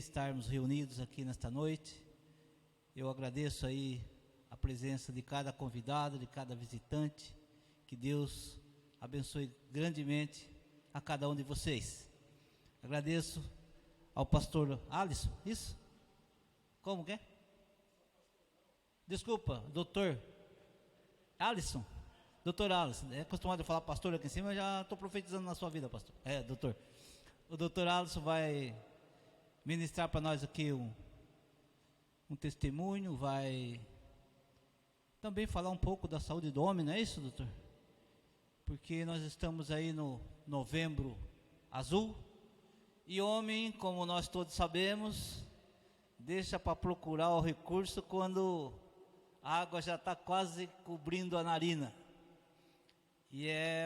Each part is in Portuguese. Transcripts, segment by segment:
estarmos reunidos aqui nesta noite. Eu agradeço aí a presença de cada convidado, de cada visitante. Que Deus abençoe grandemente a cada um de vocês. Agradeço ao pastor Alisson, isso? Como que é? Desculpa, doutor Alisson. Doutor Alisson, é acostumado a falar pastor aqui em cima, eu já estou profetizando na sua vida, pastor. Doutor. O doutor Alisson vai ministrar para nós aqui um testemunho, vai também falar um pouco da saúde do homem, não é isso, doutor? Porque nós estamos aí no Novembro Azul, e homem, como nós todos sabemos, deixa para procurar o recurso quando a água já está quase cobrindo a narina. E é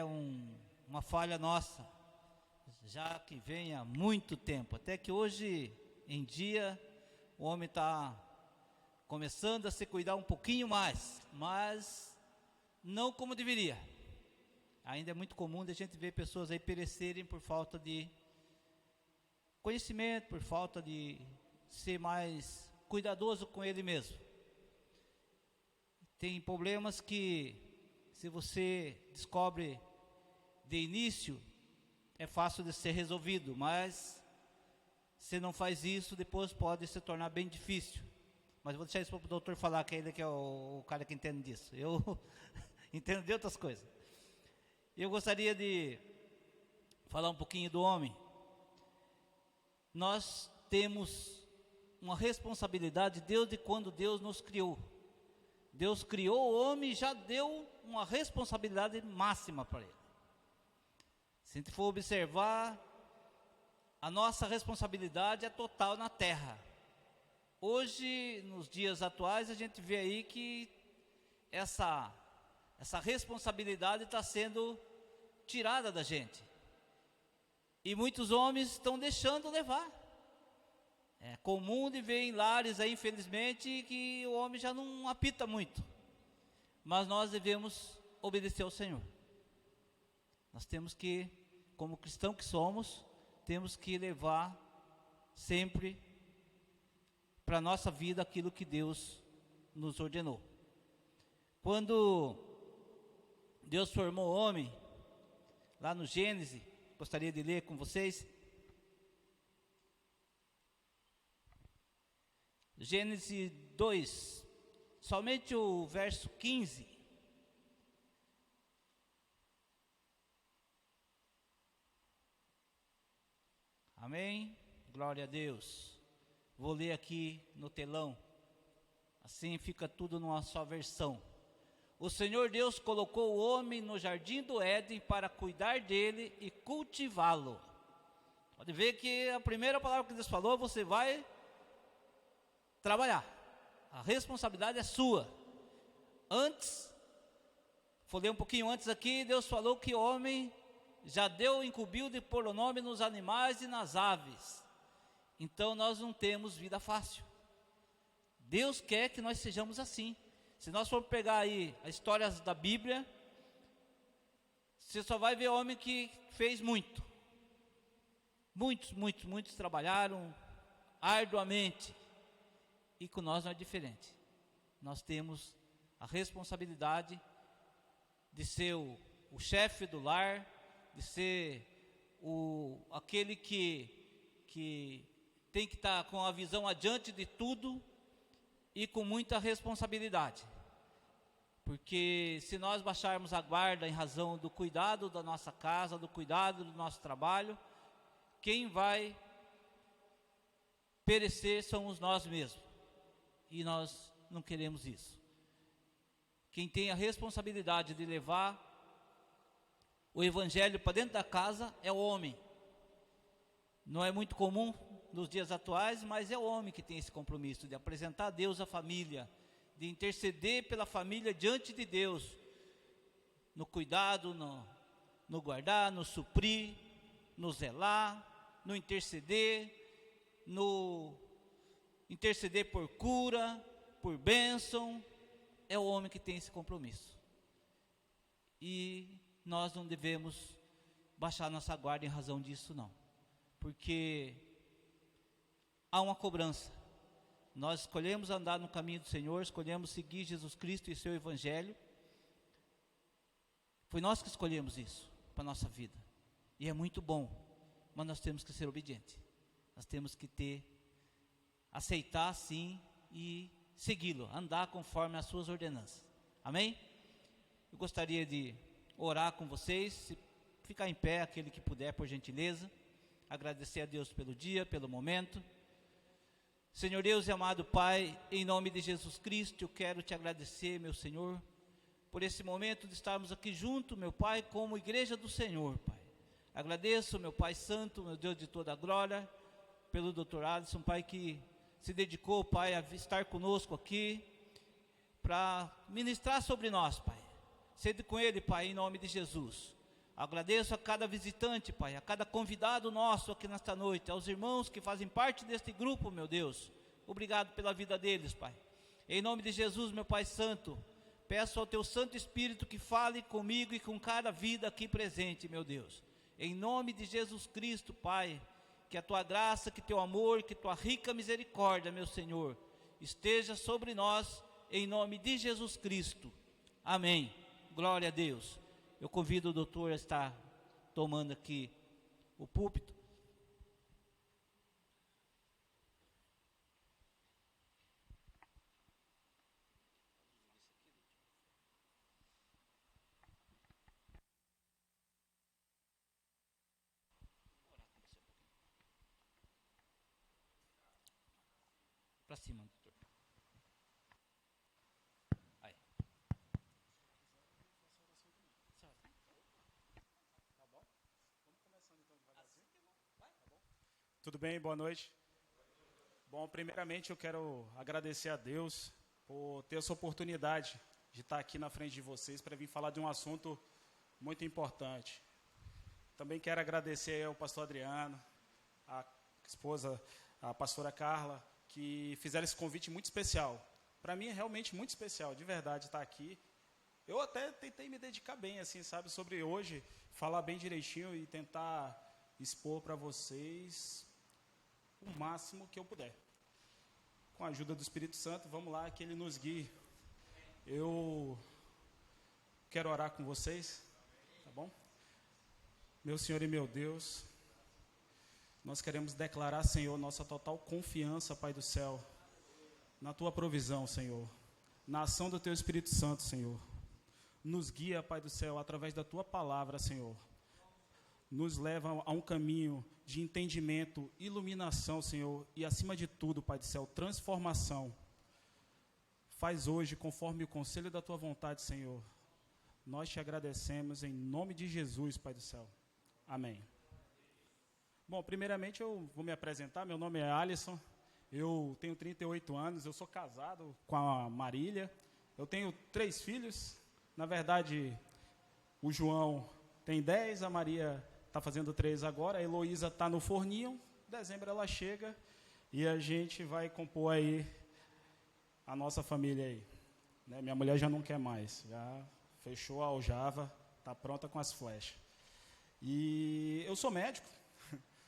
uma falha nossa, já que vem há muito tempo, até que hoje em dia o homem está começando a se cuidar um pouquinho mais, mas não como deveria. Ainda é muito comum a gente ver pessoas aí perecerem por falta de conhecimento, por falta de ser mais cuidadoso com ele mesmo. Tem problemas que, se você descobre de início, é fácil de ser resolvido, mas se não faz isso, depois pode se tornar bem difícil. Mas vou deixar isso para o doutor falar, que ele que é o cara que entende disso. Eu entendo de outras coisas. Eu gostaria de falar um pouquinho do homem. Nós temos uma responsabilidade desde quando Deus nos criou. Deus criou o homem e já deu uma responsabilidade máxima para ele. Se a gente for observar, a nossa responsabilidade é total na terra. Hoje, nos dias atuais, a gente vê aí que essa responsabilidade está sendo tirada da gente. E muitos homens estão deixando levar. É comum de ver em lares aí, infelizmente, que o homem já não apita muito. Mas nós devemos obedecer ao Senhor. Nós temos que, como cristão que somos, temos que levar sempre para a nossa vida aquilo que Deus nos ordenou. Quando Deus formou o homem, lá no Gênesis, gostaria de ler com vocês. Gênesis 2, somente o verso 15. Amém? Glória a Deus. Vou ler aqui no telão, assim fica tudo numa só versão. O Senhor Deus colocou o homem no jardim do Éden para cuidar dele e cultivá-lo. Pode ver que a primeira palavra que Deus falou, você vai trabalhar. A responsabilidade é sua. Antes, vou ler um pouquinho antes aqui, Deus falou que o homem já incumbiu de pôr o nome nos animais e nas aves. Então nós não temos vida fácil. Deus quer que nós sejamos assim. Se nós formos pegar aí as histórias da Bíblia, você só vai ver homem que fez muito. Muitos trabalharam arduamente. E com nós não é diferente. Nós temos a responsabilidade de ser o chefe do lar, de ser aquele que tem que estar com a visão adiante de tudo e com muita responsabilidade. Porque se nós baixarmos a guarda em razão do cuidado da nossa casa, do cuidado do nosso trabalho, quem vai perecer somos nós mesmos. E nós não queremos isso. Quem tem a responsabilidade de levar o evangelho para dentro da casa é o homem. Não é muito comum nos dias atuais, mas é o homem que tem esse compromisso de apresentar a Deus a família, de interceder pela família diante de Deus, no cuidado, no guardar, no suprir, no zelar, no interceder por cura, por bênção. É o homem que tem esse compromisso. E nós não devemos baixar nossa guarda em razão disso não. Porque há uma cobrança. Nós escolhemos andar no caminho do Senhor, escolhemos seguir Jesus Cristo e seu Evangelho. Foi nós que escolhemos isso para a nossa vida. E é muito bom, mas nós temos que ser obedientes. Nós temos que aceitar sim e segui-lo, andar conforme as suas ordenanças. Amém? Eu gostaria de orar com vocês, se ficar em pé, aquele que puder, por gentileza. Agradecer a Deus pelo dia, pelo momento. Senhor Deus e amado Pai, em nome de Jesus Cristo, eu quero te agradecer, meu Senhor, por esse momento de estarmos aqui junto, meu Pai, como igreja do Senhor, Pai. Agradeço, meu Pai Santo, meu Deus de toda a glória, pelo Dr. Alisson, Pai, que se dedicou, Pai, a estar conosco aqui, para ministrar sobre nós, Pai. Sede com ele, Pai, em nome de Jesus. Agradeço a cada visitante, Pai, a cada convidado nosso aqui nesta noite, aos irmãos que fazem parte deste grupo, meu Deus. Obrigado pela vida deles, Pai. Em nome de Jesus, meu Pai Santo, peço ao Teu Santo Espírito que fale comigo e com cada vida aqui presente, meu Deus. Em nome de Jesus Cristo, Pai, que a Tua graça, que Teu amor, que Tua rica misericórdia, meu Senhor, esteja sobre nós, em nome de Jesus Cristo. Amém. Glória a Deus. Eu convido o doutor a estar tomando aqui o púlpito. Para cima, doutor. Aí. Tudo bem? Boa noite. Bom, primeiramente eu quero agradecer a Deus por ter essa oportunidade de estar aqui na frente de vocês para vir falar de um assunto muito importante. Também quero agradecer ao pastor Adriano, a esposa, a pastora Carla, que fizeram esse convite muito especial. Para mim é realmente muito especial, de verdade, estar aqui. Eu até tentei me dedicar bem, assim, sabe, sobre hoje, falar bem direitinho e tentar expor para vocês o máximo que eu puder. Com a ajuda do Espírito Santo, vamos lá, que Ele nos guie. Eu quero orar com vocês, tá bom? Meu Senhor e meu Deus, nós queremos declarar, Senhor, nossa total confiança, Pai do céu, na Tua provisão, Senhor, na ação do Teu Espírito Santo, Senhor. Nos guia, Pai do céu, através da Tua palavra, Senhor. Nos leva a um caminho de entendimento, iluminação, Senhor, e acima de tudo, Pai do céu, transformação. Faz hoje, conforme o conselho da Tua vontade, Senhor. Nós te agradecemos em nome de Jesus, Pai do céu. Amém. Bom, primeiramente eu vou me apresentar, meu nome é Alisson, eu tenho 38 anos, eu sou casado com a Marília, eu tenho 3 filhos, na verdade, o João tem 10, a Maria está fazendo 3 agora, a Heloísa está no forninho, em dezembro ela chega e a gente vai compor aí a nossa família aí. Né? Minha mulher já não quer mais, já fechou a aljava, está pronta com as flechas. E eu sou médico,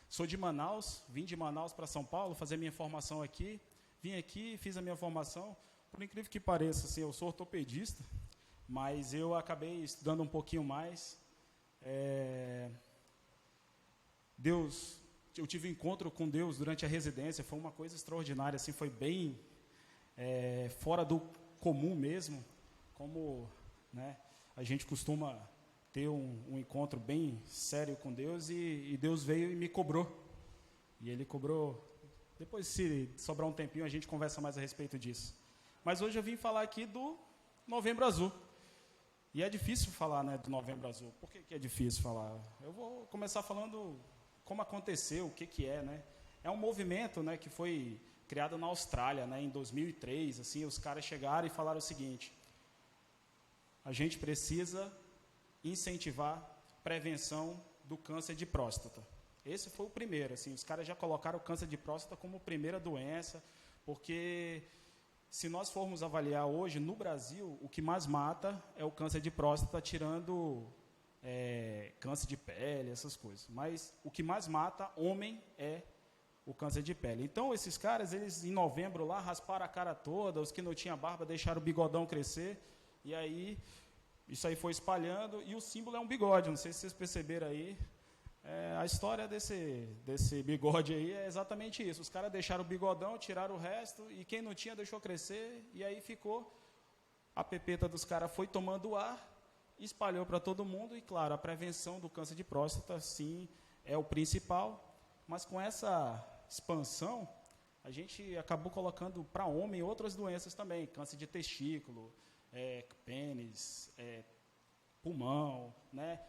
sou de Manaus, vim de Manaus para São Paulo fazer minha formação aqui, vim aqui, fiz a minha formação, por incrível que pareça, assim, eu sou ortopedista, mas eu acabei estudando um pouquinho mais. Deus, eu tive um encontro com Deus durante a residência, foi uma coisa extraordinária, assim, foi bem fora do comum mesmo, como, né, a gente costuma ter um encontro bem sério com Deus, e Deus veio e me cobrou, e Ele cobrou. Depois, se sobrar um tempinho, a gente conversa mais a respeito disso. Mas hoje eu vim falar aqui do Novembro Azul. E é difícil falar, né, do Novembro Azul. Por que é difícil falar? Eu vou começar falando como aconteceu, o que é, né? É um movimento, né, que foi criado na Austrália, né, em 2003. Assim, os caras chegaram e falaram o seguinte: a gente precisa incentivar prevenção do câncer de próstata. Esse foi o primeiro. Assim, os caras já colocaram o câncer de próstata como primeira doença, porque se nós formos avaliar hoje, no Brasil, o que mais mata é o câncer de próstata, tirando câncer de pele, essas coisas. Mas o que mais mata homem é o câncer de pele. Então, esses caras, eles em novembro lá, rasparam a cara toda, os que não tinham barba deixaram o bigodão crescer, e aí, isso aí foi espalhando, e o símbolo é um bigode, não sei se vocês perceberam aí, a história desse bigode aí é exatamente isso, os caras deixaram o bigodão, tiraram o resto, e quem não tinha deixou crescer, e aí ficou, a pepeta dos caras foi tomando ar, espalhou para todo mundo, e claro, a prevenção do câncer de próstata, sim, é o principal, mas com essa expansão, a gente acabou colocando para homem outras doenças também, câncer de testículo, pênis, pulmão, né?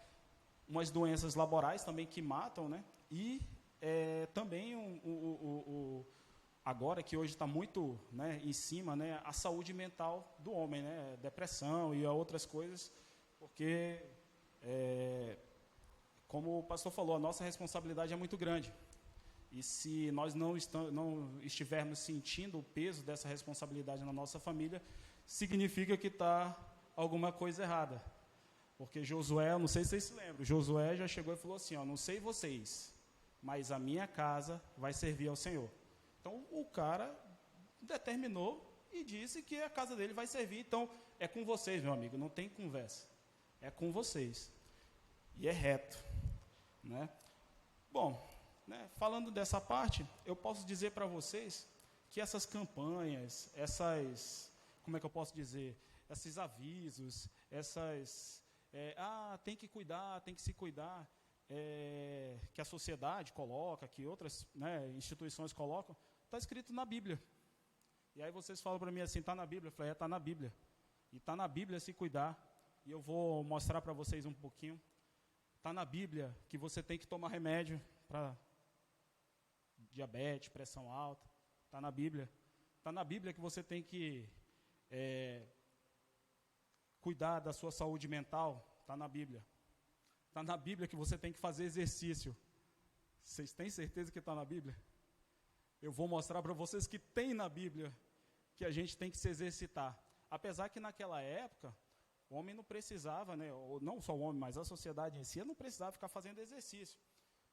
Umas doenças laborais também que matam, né? E também agora que hoje está muito, né, em cima, né, a saúde mental do homem, né? Depressão e outras coisas, porque como o pastor falou, a nossa responsabilidade é muito grande. E se nós não estivermos sentindo o peso dessa responsabilidade na nossa família, significa que está alguma coisa errada. Porque Josué, eu não sei se vocês se lembram, Josué já chegou e falou assim, ó, não sei vocês, mas a minha casa vai servir ao Senhor. Então, o cara determinou e disse que a casa dele vai servir. Então, é com vocês, meu amigo, não tem conversa. É com vocês. E é reto, né? Bom, né, falando dessa parte, eu posso dizer para vocês que essas campanhas, como é que eu posso dizer, esses avisos, tem que cuidar, tem que se cuidar, que a sociedade coloca, que outras, né, instituições colocam, está escrito na Bíblia. E aí vocês falam para mim assim, está na Bíblia? Eu falei, está na Bíblia. E está na Bíblia se cuidar. E eu vou mostrar para vocês um pouquinho. Está na Bíblia que você tem que tomar remédio para diabetes, pressão alta. Está na Bíblia. Está na Bíblia que você tem que cuidar da sua saúde mental. Está na Bíblia. Está na Bíblia que você tem que fazer exercício. Vocês têm certeza que está na Bíblia? Eu vou mostrar para vocês que tem na Bíblia que a gente tem que se exercitar. Apesar que naquela época, o homem não precisava, né, ou não só o homem, mas a sociedade em si, não precisava ficar fazendo exercício.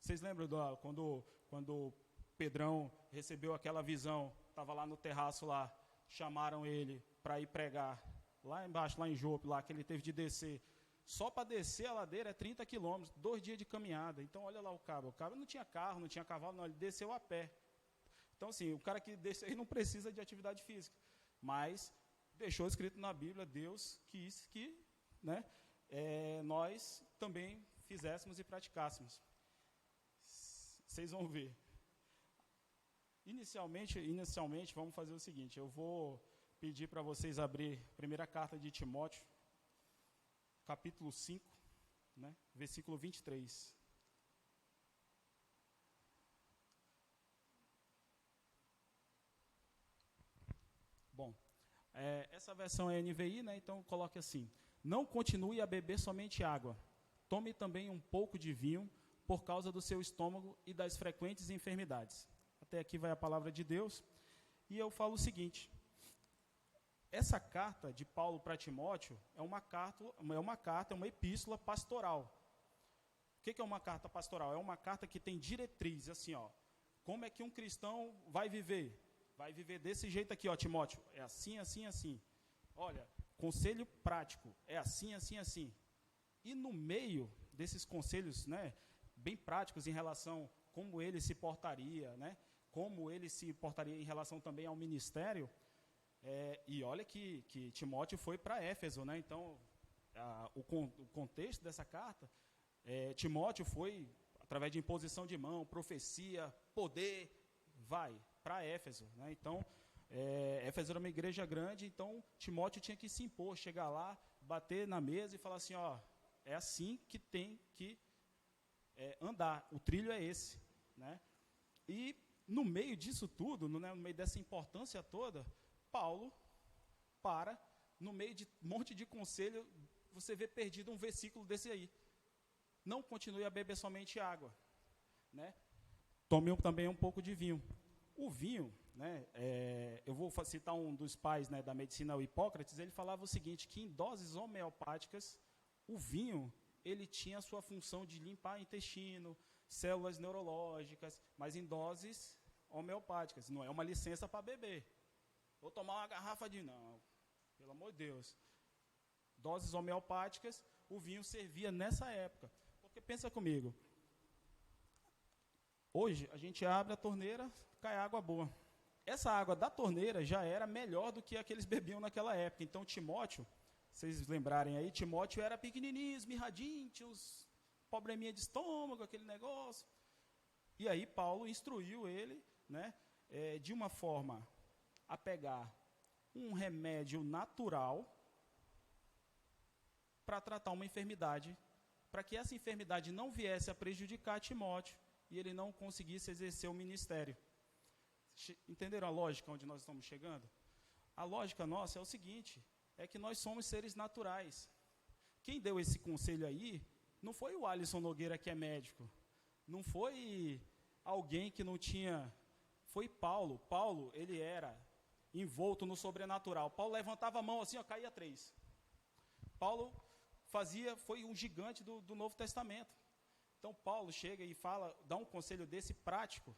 Vocês lembram quando Pedrão recebeu aquela visão, estava lá no terraço lá, chamaram ele para ir pregar, lá embaixo, lá em Jope, lá que ele teve de descer. Só para descer a ladeira é 30 quilômetros, 2 dias de caminhada. Então, olha lá o cabo não tinha carro, não tinha cavalo, não, ele desceu a pé. Então, assim, o cara que desce aí não precisa de atividade física, mas deixou escrito na Bíblia, Deus quis que, né, nós também fizéssemos e praticássemos. Vocês vão ver. Inicialmente, vamos fazer o seguinte, eu vou pedir para vocês abrir a primeira carta de Timóteo, capítulo 5, né, versículo 23. Bom, essa versão é NVI, né, então coloque assim: não continue a beber somente água, tome também um pouco de vinho, por causa do seu estômago e das frequentes enfermidades. Até aqui vai a palavra de Deus, e eu falo o seguinte: essa carta de Paulo para Timóteo é uma epístola pastoral. O que é uma carta pastoral? É uma carta que tem diretriz, assim, ó, como é que um cristão vai viver? Vai viver desse jeito aqui, ó, Timóteo, é assim, assim, assim. Olha, conselho prático, é assim, assim, assim. E no meio desses conselhos, né, bem práticos em relação a como ele se portaria, né, como ele se portaria em relação também ao ministério, e olha que Timóteo foi para Éfeso, né, então o contexto dessa carta, Timóteo foi, através de imposição de mão, profecia, poder, vai para Éfeso, né? Então, Éfeso era uma igreja grande, então Timóteo tinha que se impor, chegar lá, bater na mesa e falar assim, ó, é assim que tem que andar, o trilho é esse, né? E no meio disso tudo, no meio dessa importância toda, Paulo no meio de um monte de conselho, você vê perdido um versículo desse aí. Não continue a beber somente água, né? Tome também um pouco de vinho. O vinho, né, eu vou citar um dos pais, né, da medicina, o Hipócrates, ele falava o seguinte, que em doses homeopáticas, o vinho, ele tinha a sua função de limpar o intestino, células neurológicas, mas em doses homeopáticas. Não é uma licença para beber. Vou tomar uma garrafa de... Não, pelo amor de Deus. Doses homeopáticas, o vinho servia nessa época. Porque pensa comigo. Hoje, a gente abre a torneira, cai água boa. Essa água da torneira já era melhor do que a que eles bebiam naquela época. Então, Timóteo, vocês lembrarem aí, Timóteo era pequenininho, esmirradinho, tinha uns probleminha de estômago, aquele negócio. E aí Paulo instruiu ele, né, de uma forma a pegar um remédio natural para tratar uma enfermidade, para que essa enfermidade não viesse a prejudicar Timóteo e ele não conseguisse exercer o ministério. Entenderam a lógica onde nós estamos chegando? A lógica nossa é o seguinte, é que nós somos seres naturais. Quem deu esse conselho aí não foi o Alisson Nogueira, que é médico, não foi alguém que não tinha, foi Paulo. Paulo, ele era envolto no sobrenatural. Paulo levantava a mão assim, ó, caía 3. Paulo foi um gigante do Novo Testamento. Então Paulo chega e fala, dá um conselho desse prático,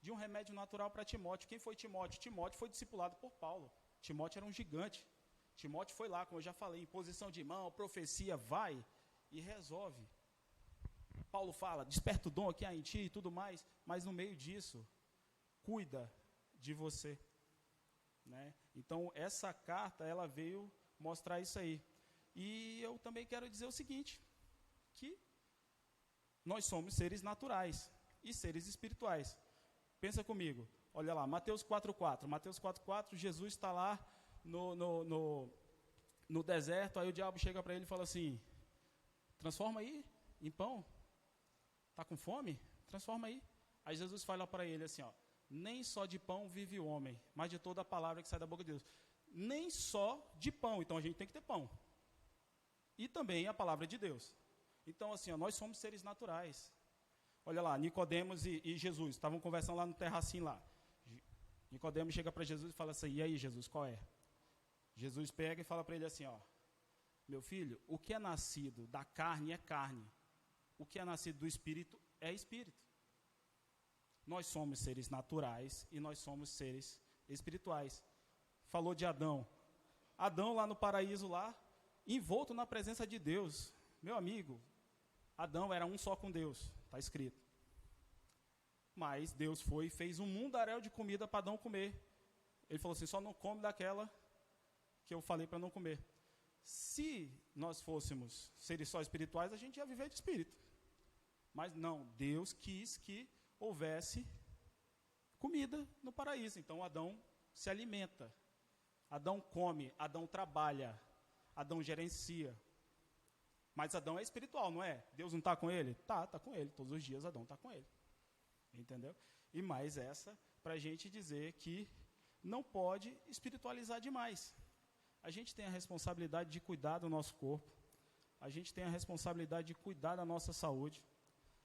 de um remédio natural para Timóteo. Quem foi Timóteo? Timóteo foi discipulado por Paulo. Timóteo era um gigante. Timóteo foi lá, como eu já falei, em posição de mão, profecia, vai e resolve. Paulo fala, desperta o dom que há em ti e tudo mais, mas no meio disso, cuida de você. Né? Então, essa carta, ela veio mostrar isso aí. E eu também quero dizer o seguinte, que nós somos seres naturais e seres espirituais. Pensa comigo, olha lá, Mateus 4,4. Mateus 4,4, Jesus está lá no deserto, aí o diabo chega para ele e fala assim, transforma aí em pão. Está com fome? Transforma aí. Aí Jesus fala para ele assim, ó, nem só de pão vive o homem, mas de toda a palavra que sai da boca de Deus. Nem só de pão, então a gente tem que ter pão. E também a palavra de Deus. Então assim, ó, nós somos seres naturais. Olha lá, Nicodemos e Jesus, estavam conversando lá no terracinho lá. Nicodemos chega para Jesus e fala assim, e aí Jesus, qual é? Jesus pega e fala para ele assim, ó, meu filho, o que é nascido da carne é carne. O que é nascido do Espírito é Espírito. Nós somos seres naturais e nós somos seres espirituais. Falou de Adão. Adão lá no paraíso, lá, envolto na presença de Deus. Meu amigo, Adão era um só com Deus, está escrito. Mas Deus foi e fez um mundaréu de comida para Adão comer. Ele falou assim, só não come daquela que eu falei para não comer. Se nós fôssemos seres só espirituais, a gente ia viver de espírito. Mas não, Deus quis que houvesse comida no paraíso. Então Adão se alimenta, Adão come, Adão trabalha, Adão gerencia. Mas Adão é espiritual, não é? Deus não está com ele? Tá com ele. Todos os dias Adão está com ele. Entendeu? E mais essa, para a gente dizer que não pode espiritualizar demais. A gente tem a responsabilidade de cuidar do nosso corpo. A gente tem a responsabilidade de cuidar da nossa saúde.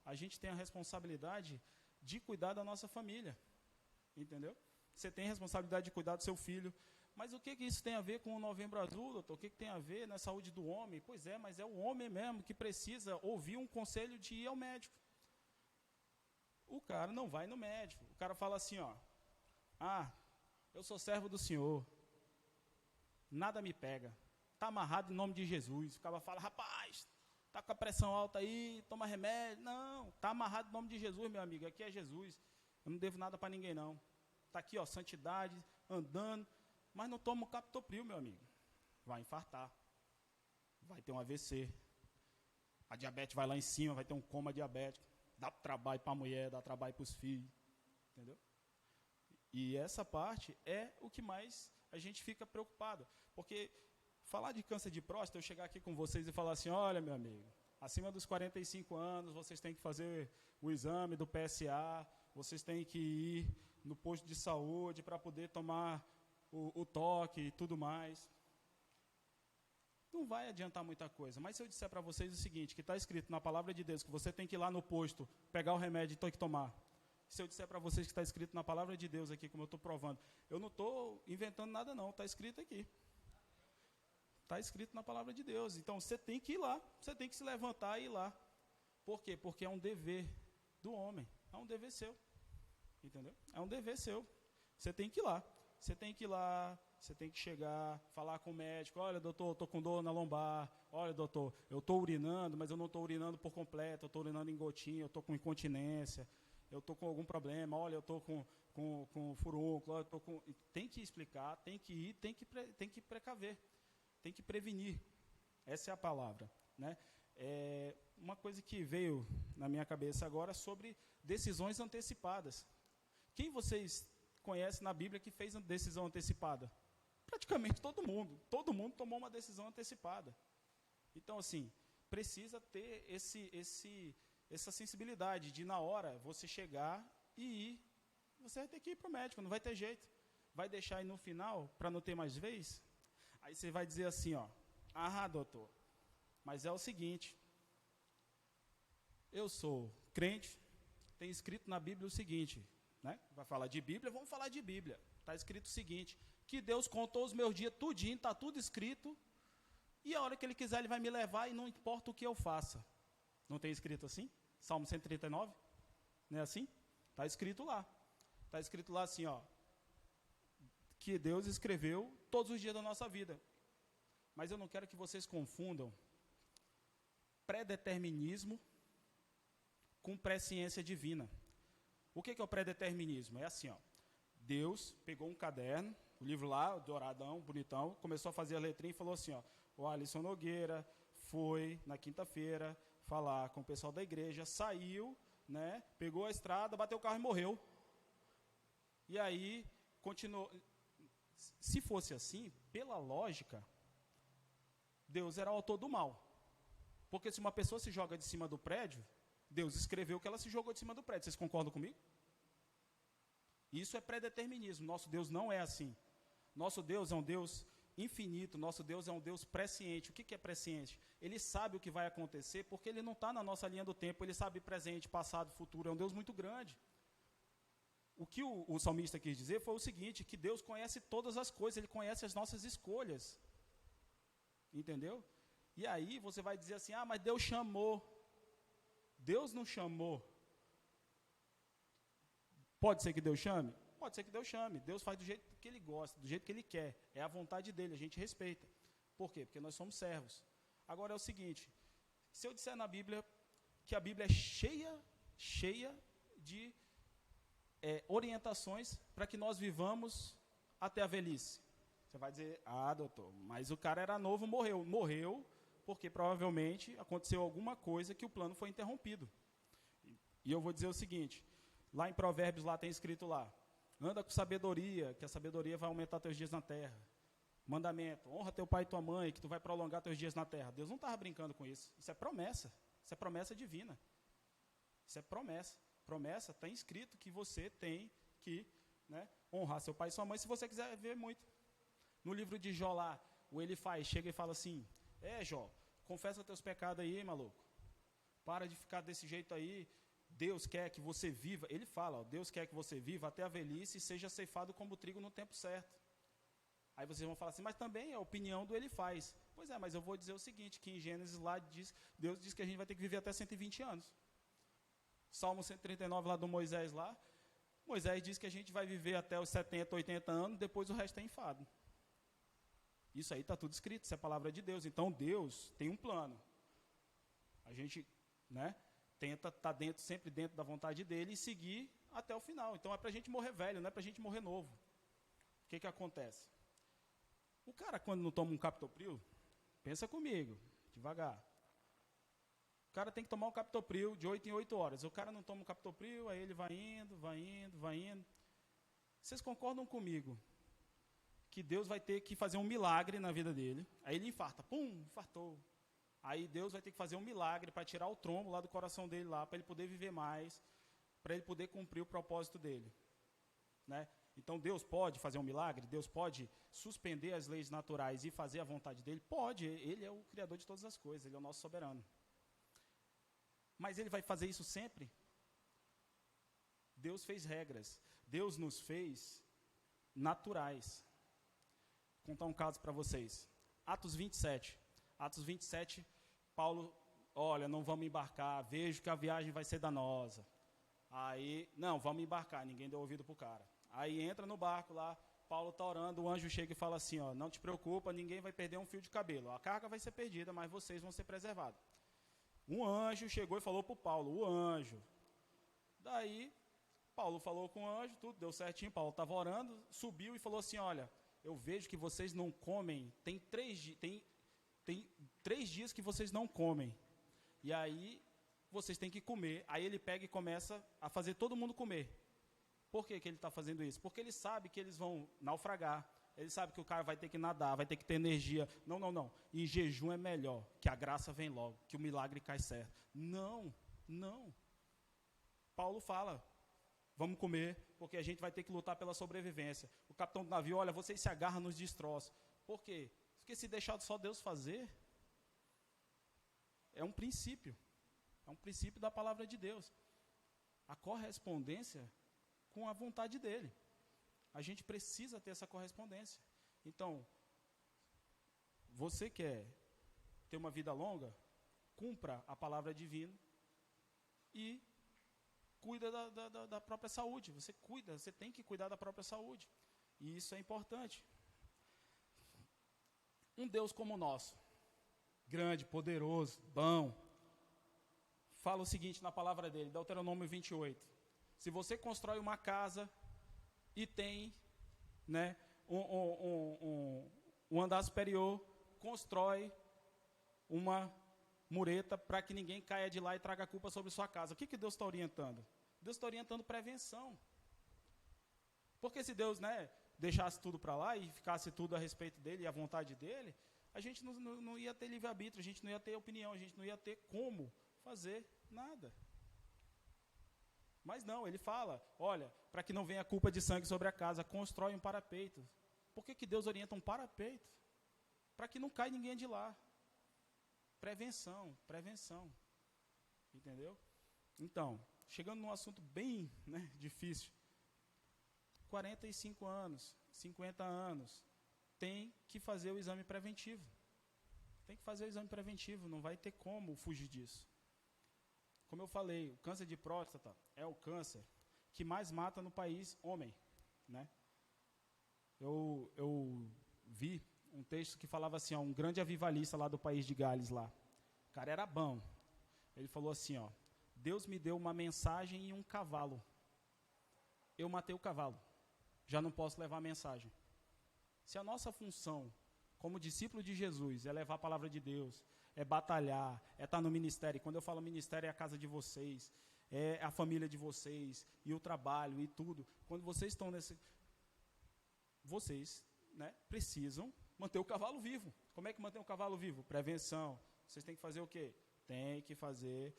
A gente tem a responsabilidade de cuidar da nossa família. Entendeu? Você tem a responsabilidade de cuidar do seu filho. Mas o que isso tem a ver com o Novembro Azul, doutor? O que tem a ver na saúde do homem? Pois é, mas é o homem mesmo que precisa ouvir um conselho de ir ao médico. O cara não vai no médico. O cara fala assim, ó, eu sou servo do Senhor, nada me pega, está amarrado em nome de Jesus. O cara fala, rapaz, está com a pressão alta aí, toma remédio. Não, está amarrado em nome de Jesus, meu amigo, aqui é Jesus, eu não devo nada para ninguém não. Está aqui, ó, santidade, andando, mas não toma o captopril, meu amigo, vai infartar, vai ter um AVC, a diabetes vai lá em cima, vai ter um coma diabético, dá trabalho para a mulher, dá trabalho para os filhos, entendeu? E essa parte é o que mais a gente fica preocupado, porque falar de câncer de próstata, eu chegar aqui com vocês e falar assim, olha, meu amigo, acima dos 45 anos, vocês têm que fazer o exame do PSA, vocês têm que ir no posto de saúde para poder tomar o toque e tudo mais. Não vai adiantar muita coisa, mas se eu disser para vocês o seguinte, que está escrito na palavra de Deus, que você tem que ir lá no posto, pegar o remédio e tem que tomar. Se eu disser para vocês que está escrito na palavra de Deus aqui, como eu estou provando, eu não estou inventando nada não, está escrito aqui. Está escrito na palavra de Deus. Então, você tem que ir lá, você tem que se levantar e ir lá. Por quê? Porque é um dever do homem, é um dever seu. Entendeu? É um dever seu. Você tem que ir lá. Você tem que ir lá, você tem que chegar, falar com o médico, olha, doutor, eu estou com dor na lombar, olha, doutor, eu estou urinando, mas eu não estou urinando por completo, eu estou urinando em gotinha, eu estou com incontinência, eu estou com algum problema, olha, eu estou com furúnculo, eu estou com... Tem que explicar, tem que ir, tem que precaver, tem que prevenir. Essa é a palavra, né? Uma coisa que veio na minha cabeça agora é sobre decisões antecipadas. Quem vocês conhecem na Bíblia que fez decisão antecipada? Praticamente todo mundo tomou uma decisão antecipada. Então, assim, precisa ter essa sensibilidade de, na hora, você chegar e ir. Você vai ter que ir para o médico, não vai ter jeito. Vai deixar aí no final, para não ter mais vez? Aí você vai dizer assim, ó, doutor, mas é o seguinte, eu sou crente, tem escrito na Bíblia o seguinte, né? Vai falar de Bíblia, vamos falar de Bíblia. Está escrito o seguinte, que Deus contou os meus dias tudinho, está tudo escrito, e a hora que Ele quiser, Ele vai me levar, e não importa o que eu faça. Não tem escrito assim? Salmo 139? Não é assim? Está escrito lá. Está escrito lá assim, ó, que Deus escreveu todos os dias da nossa vida. Mas eu não quero que vocês confundam predeterminismo com presciência divina. O que é o predeterminismo? É assim, ó, Deus pegou um caderno, o livro lá, douradão, bonitão, começou a fazer a letrinha e falou assim, ó, o Alisson Nogueira foi na quinta-feira falar com o pessoal da igreja, saiu, né, pegou a estrada, bateu o carro e morreu. E aí, continuou. Se fosse assim, pela lógica, Deus era o autor do mal. Porque se uma pessoa se joga de cima do prédio, Deus escreveu que ela se jogou de cima do prédio. Vocês concordam comigo? Isso é predeterminismo. Nosso Deus não é assim. Nosso Deus é um Deus infinito. Nosso Deus é um Deus presciente. O que é presciente? Ele sabe o que vai acontecer porque Ele não está na nossa linha do tempo. Ele sabe presente, passado, futuro. É um Deus muito grande. O que o salmista quis dizer foi o seguinte, que Deus conhece todas as coisas. Ele conhece as nossas escolhas. Entendeu? E aí você vai dizer assim, mas Deus chamou. Deus não chamou. Pode ser que Deus chame? Pode ser que Deus chame. Deus faz do jeito que Ele gosta, do jeito que Ele quer. É a vontade dEle, a gente respeita. Por quê? Porque nós somos servos. Agora é o seguinte, se eu disser na Bíblia que a Bíblia é cheia de orientações para que nós vivamos até a velhice. Você vai dizer, doutor, mas o cara era novo, morreu. Morreu porque provavelmente aconteceu alguma coisa que o plano foi interrompido. E eu vou dizer o seguinte, lá em Provérbios, lá tem escrito lá, anda com sabedoria, que a sabedoria vai aumentar teus dias na terra. Mandamento, honra teu pai e tua mãe, que tu vai prolongar teus dias na terra. Deus não estava brincando com isso. Isso é promessa. Isso é promessa divina. Isso é promessa. Promessa está escrito que você tem que, né, honrar seu pai e sua mãe se você quiser ver muito. No livro de Jó lá, o Elifaz chega e fala assim, Jó, confessa teus pecados aí, maluco. Para de ficar desse jeito aí. Deus quer que você viva. Ele fala, Deus quer que você viva até a velhice e seja ceifado como trigo no tempo certo. Aí vocês vão falar assim, mas também é a opinião do Elifaz. Pois é, mas eu vou dizer o seguinte, que em Gênesis lá Deus diz que a gente vai ter que viver até 120 anos. Salmo 139 lá do Moisés lá, Moisés diz que a gente vai viver até os 70, 80 anos, depois o resto é enfado. Isso aí está tudo escrito, isso é a palavra de Deus. Então Deus tem um plano. A gente, né, tenta estar sempre dentro da vontade dele e seguir até o final. Então é para a gente morrer velho, não é para a gente morrer novo. O que acontece? O cara, quando não toma um captopril, pensa comigo, devagar. O cara tem que tomar um captopril de 8 em 8 horas. O cara não toma um captopril, aí ele vai indo. Vocês concordam comigo que Deus vai ter que fazer um milagre na vida dele? Aí ele infarta, infartou. Aí Deus vai ter que fazer um milagre para tirar o trombo lá do coração dele lá, para ele poder viver mais, para ele poder cumprir o propósito dele, né? Então Deus pode fazer um milagre? Deus pode suspender as leis naturais e fazer a vontade dele? Pode, Ele é o Criador de todas as coisas, Ele é o nosso soberano. Mas Ele vai fazer isso sempre? Deus fez regras, Deus nos fez naturais. Vou contar um caso para vocês. Atos 27, Paulo, olha, não vamos embarcar, vejo que a viagem vai ser danosa. Aí, não, vamos embarcar, ninguém deu ouvido pro cara. Aí entra no barco lá, Paulo está orando, o anjo chega e fala assim, ó, não te preocupa, ninguém vai perder um fio de cabelo. A carga vai ser perdida, mas vocês vão ser preservados. Um anjo chegou e falou para o Paulo, o anjo. Daí, Paulo falou com o anjo, tudo deu certinho, Paulo estava orando, subiu e falou assim, olha, eu vejo que vocês não comem, tem 3 dias que vocês não comem. E aí, vocês têm que comer. Aí ele pega e começa a fazer todo mundo comer. Por que ele está fazendo isso? Porque ele sabe que eles vão naufragar. Ele sabe que o cara vai ter que nadar, vai ter que ter energia. Não. Em jejum é melhor, que a graça vem logo, que o milagre cai certo. Não. Paulo fala, vamos comer, porque a gente vai ter que lutar pela sobrevivência. O capitão do navio, olha, vocês se agarram nos destroços. Por quê? Porque se deixar só Deus fazer, é um princípio da palavra de Deus. A correspondência com a vontade dele. A gente precisa ter essa correspondência. Então, você quer ter uma vida longa? Cumpra a palavra divina e cuida da própria saúde. Você tem que cuidar da própria saúde. E isso é importante. Um Deus como o nosso, grande, poderoso, bom, fala o seguinte na palavra dele, Deuteronômio 28. Se você constrói uma casa e tem, né, um andar superior, constrói uma mureta para que ninguém caia de lá e traga a culpa sobre sua casa. O que Deus está orientando? Deus está orientando prevenção. Porque se Deus, né, deixasse tudo para lá e ficasse tudo a respeito dele e a vontade dele, a gente não ia ter livre-arbítrio, a gente não ia ter opinião, a gente não ia ter como fazer nada. Mas não, ele fala, olha, para que não venha culpa de sangue sobre a casa, constrói um parapeito. Por que Deus orienta um parapeito? Para que não caia ninguém de lá. Prevenção. Entendeu? Então, chegando num assunto bem, né, difícil. 45 anos, 50 anos, tem que fazer o exame preventivo. Não vai ter como fugir disso. Como eu falei, o câncer de próstata é o câncer que mais mata no país homem, né? Eu vi um texto que falava assim, ó, um grande avivalista lá do país de Gales lá. O cara era bom. Ele falou assim, ó, Deus me deu uma mensagem e um cavalo. Eu matei o cavalo. Já não posso levar a mensagem. Se a nossa função como discípulo de Jesus é levar a palavra de Deus, é batalhar, é estar no ministério. E quando eu falo ministério, é a casa de vocês, é a família de vocês, e o trabalho, e tudo. Quando vocês estão nesse... Vocês, né, precisam manter o cavalo vivo. Como é que mantém o cavalo vivo? Prevenção. Vocês têm que fazer o quê? Tem que fazer,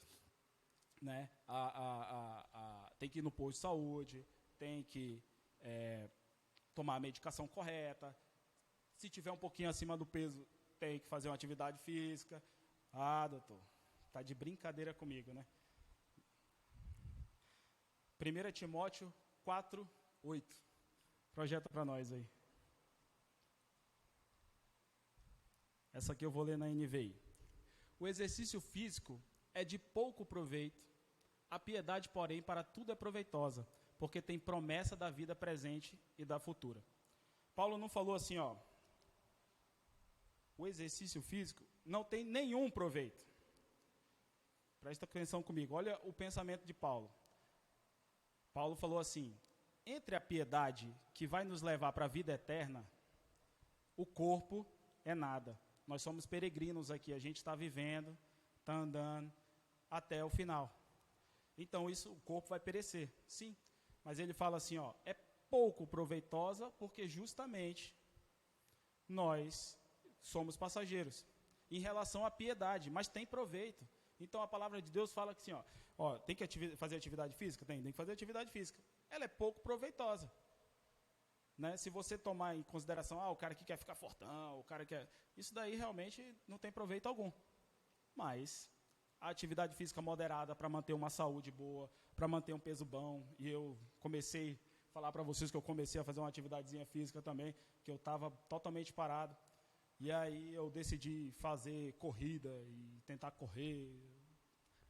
né, tem que ir no posto de saúde, tem que tomar a medicação correta. Se tiver um pouquinho acima do peso, tem que fazer uma atividade física. Ah, doutor, está de brincadeira comigo, né? 1 Timóteo 4:8. Projeta para nós aí. Essa aqui eu vou ler na NVI. O exercício físico é de pouco proveito. A piedade, porém, para tudo é proveitosa, porque tem promessa da vida presente e da futura. Paulo não falou assim, ó, o exercício físico não tem nenhum proveito. Presta atenção comigo, olha o pensamento de Paulo. Paulo falou assim, entre a piedade que vai nos levar para a vida eterna, o corpo é nada. Nós somos peregrinos aqui, a gente está vivendo, está andando até o final. Então, o corpo vai perecer, sim. Mas ele fala assim, ó, é pouco proveitosa porque justamente nós somos passageiros em relação à piedade, mas tem proveito. Então a palavra de Deus fala que assim, ó, tem que fazer atividade física? Tem que fazer atividade física. Ela é pouco proveitosa. Né? Se você tomar em consideração, o cara que quer ficar fortão, o cara que quer... Isso daí realmente não tem proveito algum. Mas a atividade física moderada para manter uma saúde boa, para manter um peso bom, e eu comecei a falar para vocês que eu comecei a fazer uma atividadezinha física também, que eu estava totalmente parado. E aí eu decidi fazer corrida e tentar correr.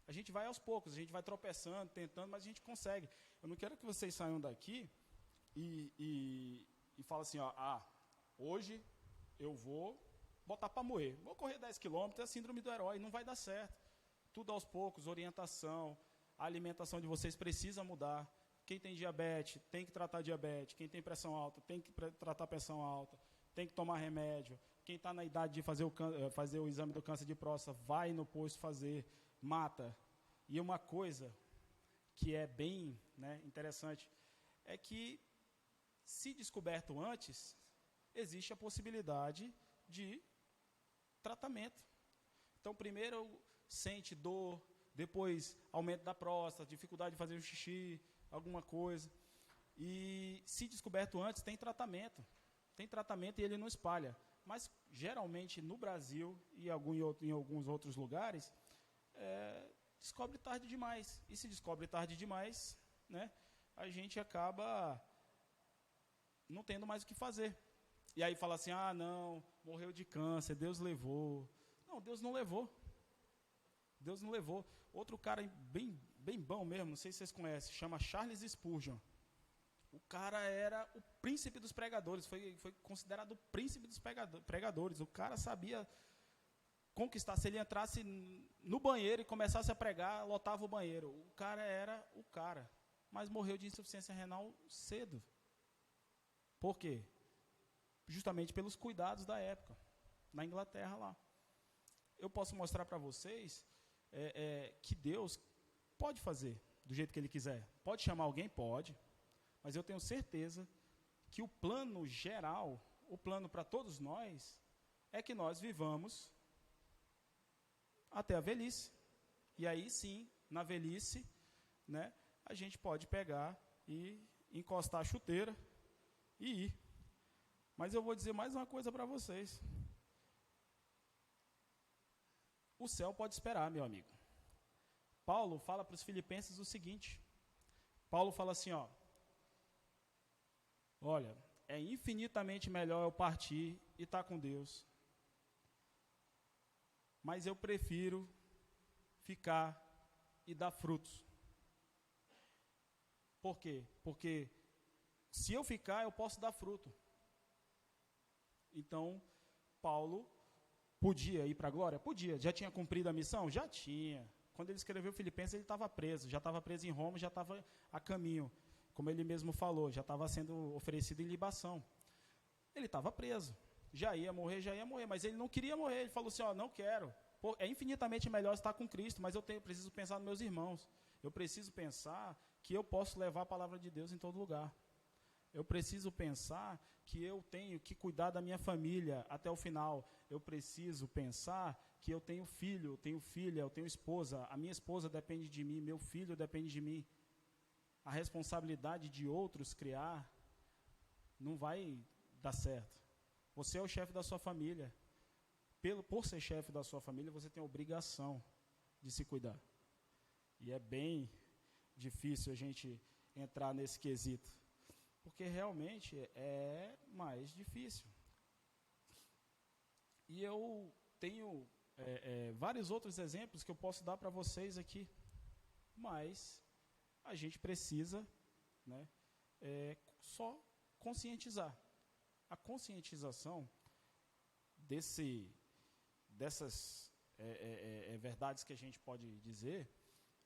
A gente vai aos poucos, a gente vai tropeçando, tentando, mas a gente consegue. Eu não quero que vocês saiam daqui e falem assim, ó, hoje eu vou botar para moer. Vou correr 10 quilômetros, é a síndrome do herói, não vai dar certo. Tudo aos poucos, orientação, a alimentação de vocês precisa mudar. Quem tem diabetes, tem que tratar diabetes. Quem tem pressão alta, tem que tratar pressão alta. Tem que tomar remédio. Quem está na idade de fazer o exame do câncer de próstata, vai no posto fazer, mata. E uma coisa que é bem, né, interessante, é que, se descoberto antes, existe a possibilidade de tratamento. Então, primeiro sente dor, depois aumento da próstata, dificuldade de fazer o xixi, alguma coisa. E, se descoberto antes, tem tratamento. Tem tratamento e ele não espalha. Mas, geralmente, no Brasil e em alguns outros lugares, descobre tarde demais. E se descobre tarde demais, né, a gente acaba não tendo mais o que fazer. E aí fala assim, não, morreu de câncer, Deus levou. Não, Deus não levou. Deus não levou. Outro cara bem bom mesmo, não sei se vocês conhecem, chama Charles Spurgeon. O cara era o príncipe dos pregadores, foi considerado o príncipe dos pregadores. O cara sabia conquistar. Se ele entrasse no banheiro e começasse a pregar, lotava o banheiro. O cara era o cara. Mas morreu de insuficiência renal cedo. Por quê? Justamente pelos cuidados da época, na Inglaterra lá. Eu posso mostrar para vocês que Deus pode fazer do jeito que Ele quiser. Pode chamar alguém? Pode. Mas eu tenho certeza que o plano geral, o plano para todos nós, é que nós vivamos até a velhice. E aí sim, na velhice, né, a gente pode pegar e encostar a chuteira e ir. Mas eu vou dizer mais uma coisa para vocês. O céu pode esperar, meu amigo. Paulo fala para os filipenses o seguinte. Paulo fala assim, olha, é infinitamente melhor eu partir e estar com Deus. Mas eu prefiro ficar e dar frutos. Por quê? Porque se eu ficar, eu posso dar fruto. Então, Paulo podia ir para a glória? Podia. Já tinha cumprido a missão? Já tinha. Quando ele escreveu Filipenses, ele estava preso. Já estava preso em Roma, já estava a caminho. Como ele mesmo falou, já estava sendo oferecido em libação. Ele estava preso. Já ia morrer, mas ele não queria morrer. Ele falou assim, não quero. É infinitamente melhor estar com Cristo, mas eu preciso pensar nos meus irmãos. Eu preciso pensar que eu posso levar a palavra de Deus em todo lugar. Eu preciso pensar que eu tenho que cuidar da minha família até o final. Eu preciso pensar que eu tenho filho, eu tenho filha, eu tenho esposa. A minha esposa depende de mim, meu filho depende de mim. A responsabilidade de outros criar não vai dar certo. Você é o chefe da sua família. Por ser chefe da sua família, você tem a obrigação de se cuidar. E é bem difícil a gente entrar nesse quesito. Porque realmente é mais difícil. E eu tenho vários outros exemplos que eu posso dar para vocês aqui. Mas a gente precisa, né, só conscientizar. A conscientização dessas verdades que a gente pode dizer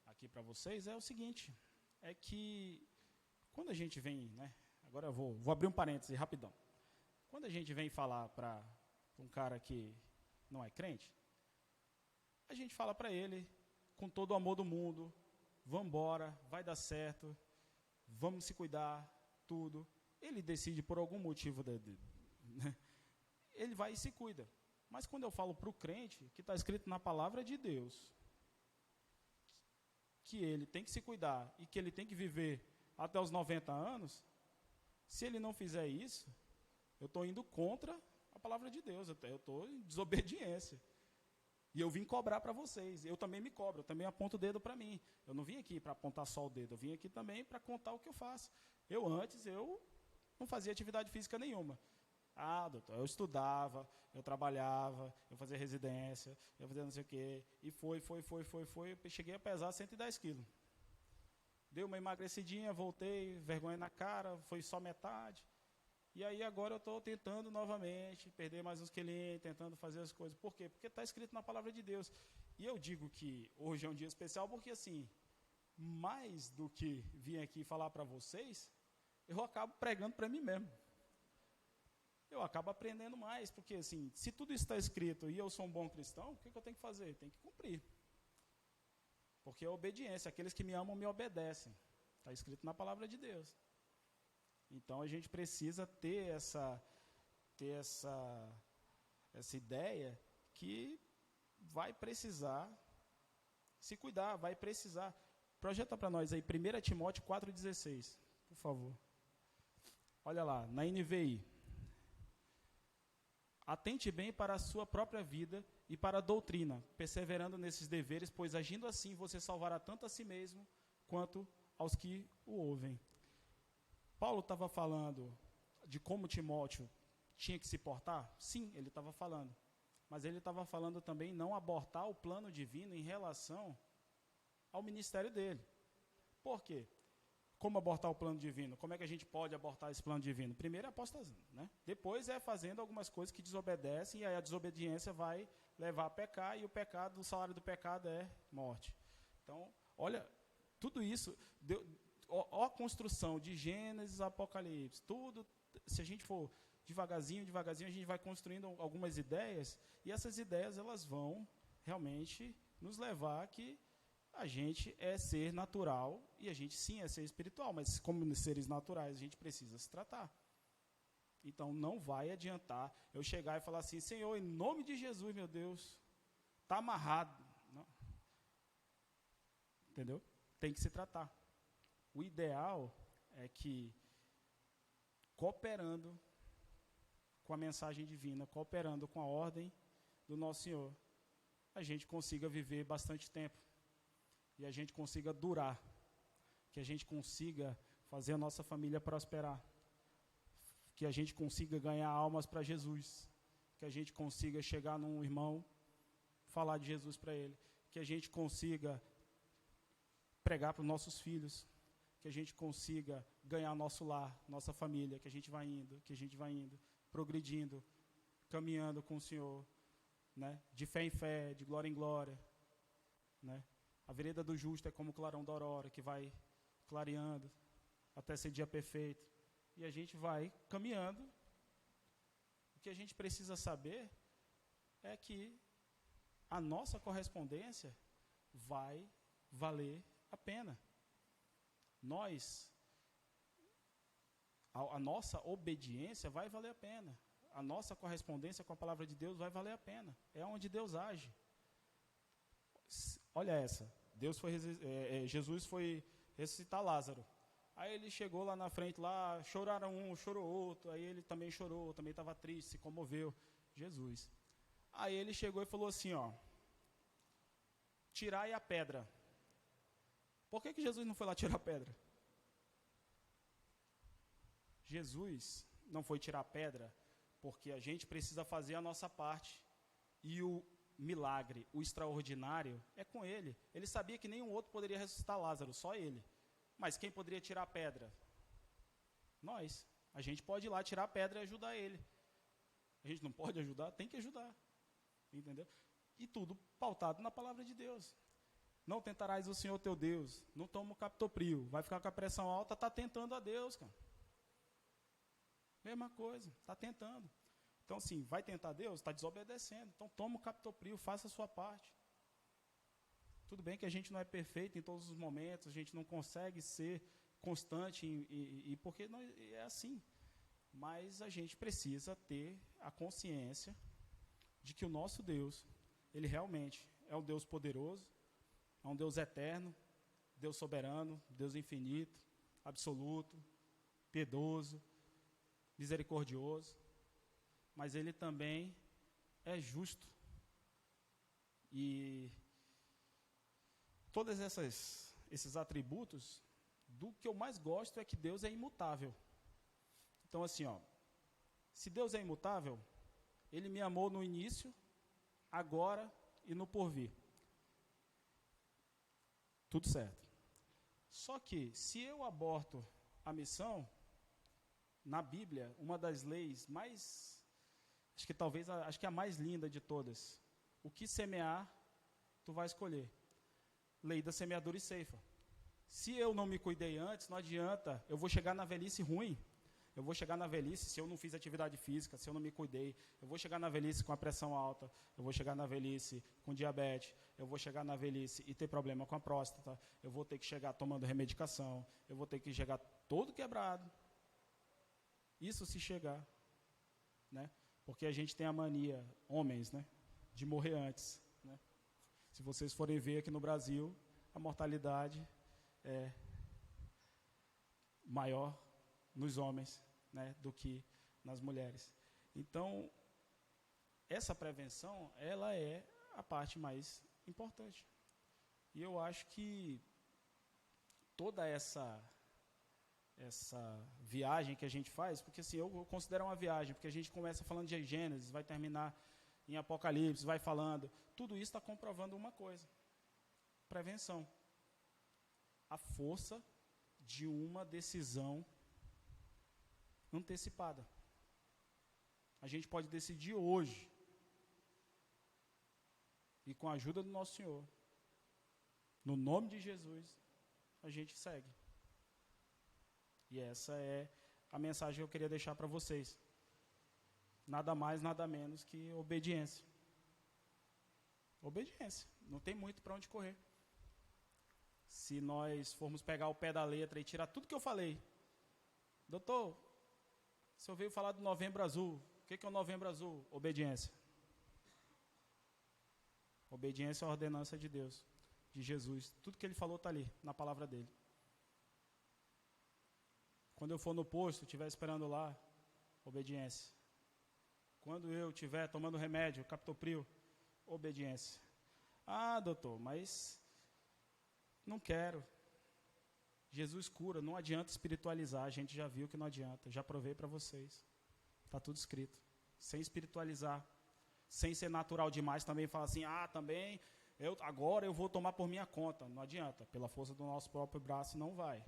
aqui para vocês é o seguinte, é que quando a gente vem, né, agora eu vou abrir um parêntese rapidão. Quando a gente vem falar para um cara que não é crente, a gente fala para ele com todo o amor do mundo, vamos embora, vai dar certo, vamos se cuidar, tudo. Ele decide por algum motivo, né, ele vai e se cuida. Mas quando eu falo para o crente, que está escrito na palavra de Deus, que ele tem que se cuidar e que ele tem que viver até os 90 anos, se ele não fizer isso, eu estou indo contra a palavra de Deus, eu estou em desobediência. E eu vim cobrar para vocês, eu também me cobro, eu também aponto o dedo para mim. Eu não vim aqui para apontar só o dedo, eu vim aqui também para contar o que eu faço. Antes eu não fazia atividade física nenhuma. Ah, doutor, eu estudava, eu trabalhava, eu fazia residência, eu fazia não sei o quê, e foi, eu cheguei a pesar 110 quilos. Dei uma emagrecidinha, voltei, vergonha na cara, foi só metade. E aí agora eu estou tentando novamente, perder mais uns quilinhos, tentando fazer as coisas. Por quê? Porque está escrito na palavra de Deus. E eu digo que hoje é um dia especial porque, assim, mais do que vir aqui falar para vocês, eu acabo pregando para mim mesmo. Eu acabo aprendendo mais, porque, assim, se tudo está escrito e eu sou um bom cristão, o que eu tenho que fazer? Tenho que cumprir. Porque é obediência, aqueles que me amam me obedecem. Está escrito na palavra de Deus. Então a gente precisa ter essa ideia que vai precisar se cuidar, vai precisar. Projeta para nós aí 1 Timóteo 4,16, por favor. Olha lá, na NVI. Atente bem para a sua própria vida e para a doutrina, perseverando nesses deveres, pois agindo assim você salvará tanto a si mesmo quanto aos que o ouvem. Paulo estava falando de como Timóteo tinha que se portar? Sim, ele estava falando. Mas ele estava falando também não abortar o plano divino em relação ao ministério dele. Por quê? Como abortar o plano divino? Como é que a gente pode abortar esse plano divino? Primeiro é apostasando, né? Depois é fazendo algumas coisas que desobedecem, e aí a desobediência vai levar a pecar, e o pecado, o salário do pecado é morte. Então, olha, tudo isso, a construção de Gênesis, Apocalipse, tudo, se a gente for devagarzinho, a gente vai construindo algumas ideias, e essas ideias elas vão realmente nos levar a que a gente é ser natural, e a gente sim é ser espiritual, mas como seres naturais a gente precisa se tratar. Então não vai adiantar eu chegar e falar assim, Senhor, em nome de Jesus, meu Deus, está amarrado. Não. Entendeu? Tem que se tratar. O ideal é que, cooperando com a mensagem divina, cooperando com a ordem do nosso Senhor, a gente consiga viver bastante tempo. E a gente consiga durar. Que a gente consiga fazer a nossa família prosperar. Que a gente consiga ganhar almas para Jesus. Que a gente consiga chegar num irmão, falar de Jesus para ele. Que a gente consiga pregar para os nossos filhos. Que a gente consiga ganhar nosso lar, nossa família. Que a gente vai indo, progredindo, caminhando com o Senhor, né? De fé em fé, de glória em glória, né? A vereda do justo é como o clarão da aurora, que vai clareando até ser dia perfeito. E a gente vai caminhando. O que a gente precisa saber é que a nossa correspondência vai valer a pena. A nossa obediência vai valer a pena. A nossa correspondência com a palavra de Deus vai valer a pena. É onde Deus age. Olha essa. Jesus foi ressuscitar Lázaro. Aí ele chegou lá na frente, lá, choraram um, chorou outro, aí ele também chorou, também estava triste, se comoveu. Jesus. Aí ele chegou e falou assim, ó, tirai a pedra. Por que Jesus não foi lá tirar a pedra? Jesus não foi tirar a pedra porque a gente precisa fazer a nossa parte. E o milagre, o extraordinário, é com ele. Ele sabia que nenhum outro poderia ressuscitar Lázaro, só ele. Mas quem poderia tirar a pedra? Nós. A gente pode ir lá tirar a pedra e ajudar ele. A gente não pode ajudar? Tem que ajudar. Entendeu? E tudo pautado na palavra de Deus. Não tentarás o Senhor teu Deus. Não toma o captopril. Vai ficar com a pressão alta, está tentando a Deus, cara. Mesma coisa, está tentando. Então, assim, vai tentar Deus? Está desobedecendo. Então, toma o captopril, faça a sua parte. Tudo bem que a gente não é perfeito em todos os momentos, a gente não consegue ser constante, porque não, é assim. Mas a gente precisa ter a consciência de que o nosso Deus, ele realmente é um Deus poderoso, é um Deus eterno, Deus soberano, Deus infinito, absoluto, piedoso, misericordioso, mas ele também é justo. E todos esses atributos, do que eu mais gosto é que Deus é imutável. Então, assim, ó, Se Deus é imutável, Ele me amou no início, agora e no porvir. Tudo certo. Só que, se eu aborto a missão, na Bíblia, uma das leis mais, acho que a mais linda de todas, o que semear, tu vai escolher. Lei da semeadura e ceifa. Se eu não me cuidei antes, não adianta, eu vou chegar na velhice ruim. Eu vou chegar na velhice, se eu não fiz atividade física, se eu não me cuidei, eu vou chegar na velhice com a pressão alta, eu vou chegar na velhice com diabetes, eu vou chegar na velhice e ter problema com a próstata, eu vou ter que chegar tomando remedicação, eu vou ter que chegar todo quebrado. Isso se chegar, né? Porque a gente tem a mania, homens, né, de morrer antes, né? Se vocês forem ver aqui no Brasil, a mortalidade é maior nos homens, né, do que nas mulheres. Então, essa prevenção, ela é a parte mais importante. E eu acho que toda essa viagem que a gente faz, porque assim, eu considero uma viagem, porque a gente começa falando de Gênesis, vai terminar em Apocalipse, vai falando, tudo isso está comprovando uma coisa, prevenção. A força de uma decisão antecipada. A gente pode decidir hoje, e com a ajuda do nosso Senhor, no nome de Jesus, a gente segue. E essa é a mensagem que eu queria deixar para vocês. Nada mais, nada menos que obediência. Obediência. Não tem muito para onde correr. Se nós formos pegar o pé da letra e tirar tudo que eu falei. Doutor, o senhor veio falar do Novembro Azul. O que é o Novembro Azul? Obediência. Obediência à ordenança de Deus, de Jesus. Tudo que ele falou está ali, na palavra dele. Quando eu for no posto, estiver esperando lá, obediência. Quando eu estiver tomando remédio, captopril, obediência. Ah, doutor, mas não quero. Jesus cura, não adianta espiritualizar, a gente já viu que não adianta, já provei para vocês. Está tudo escrito. Sem espiritualizar, sem ser natural demais, também fala assim, também, agora eu vou tomar por minha conta. Não adianta, pela força do nosso próprio braço não vai.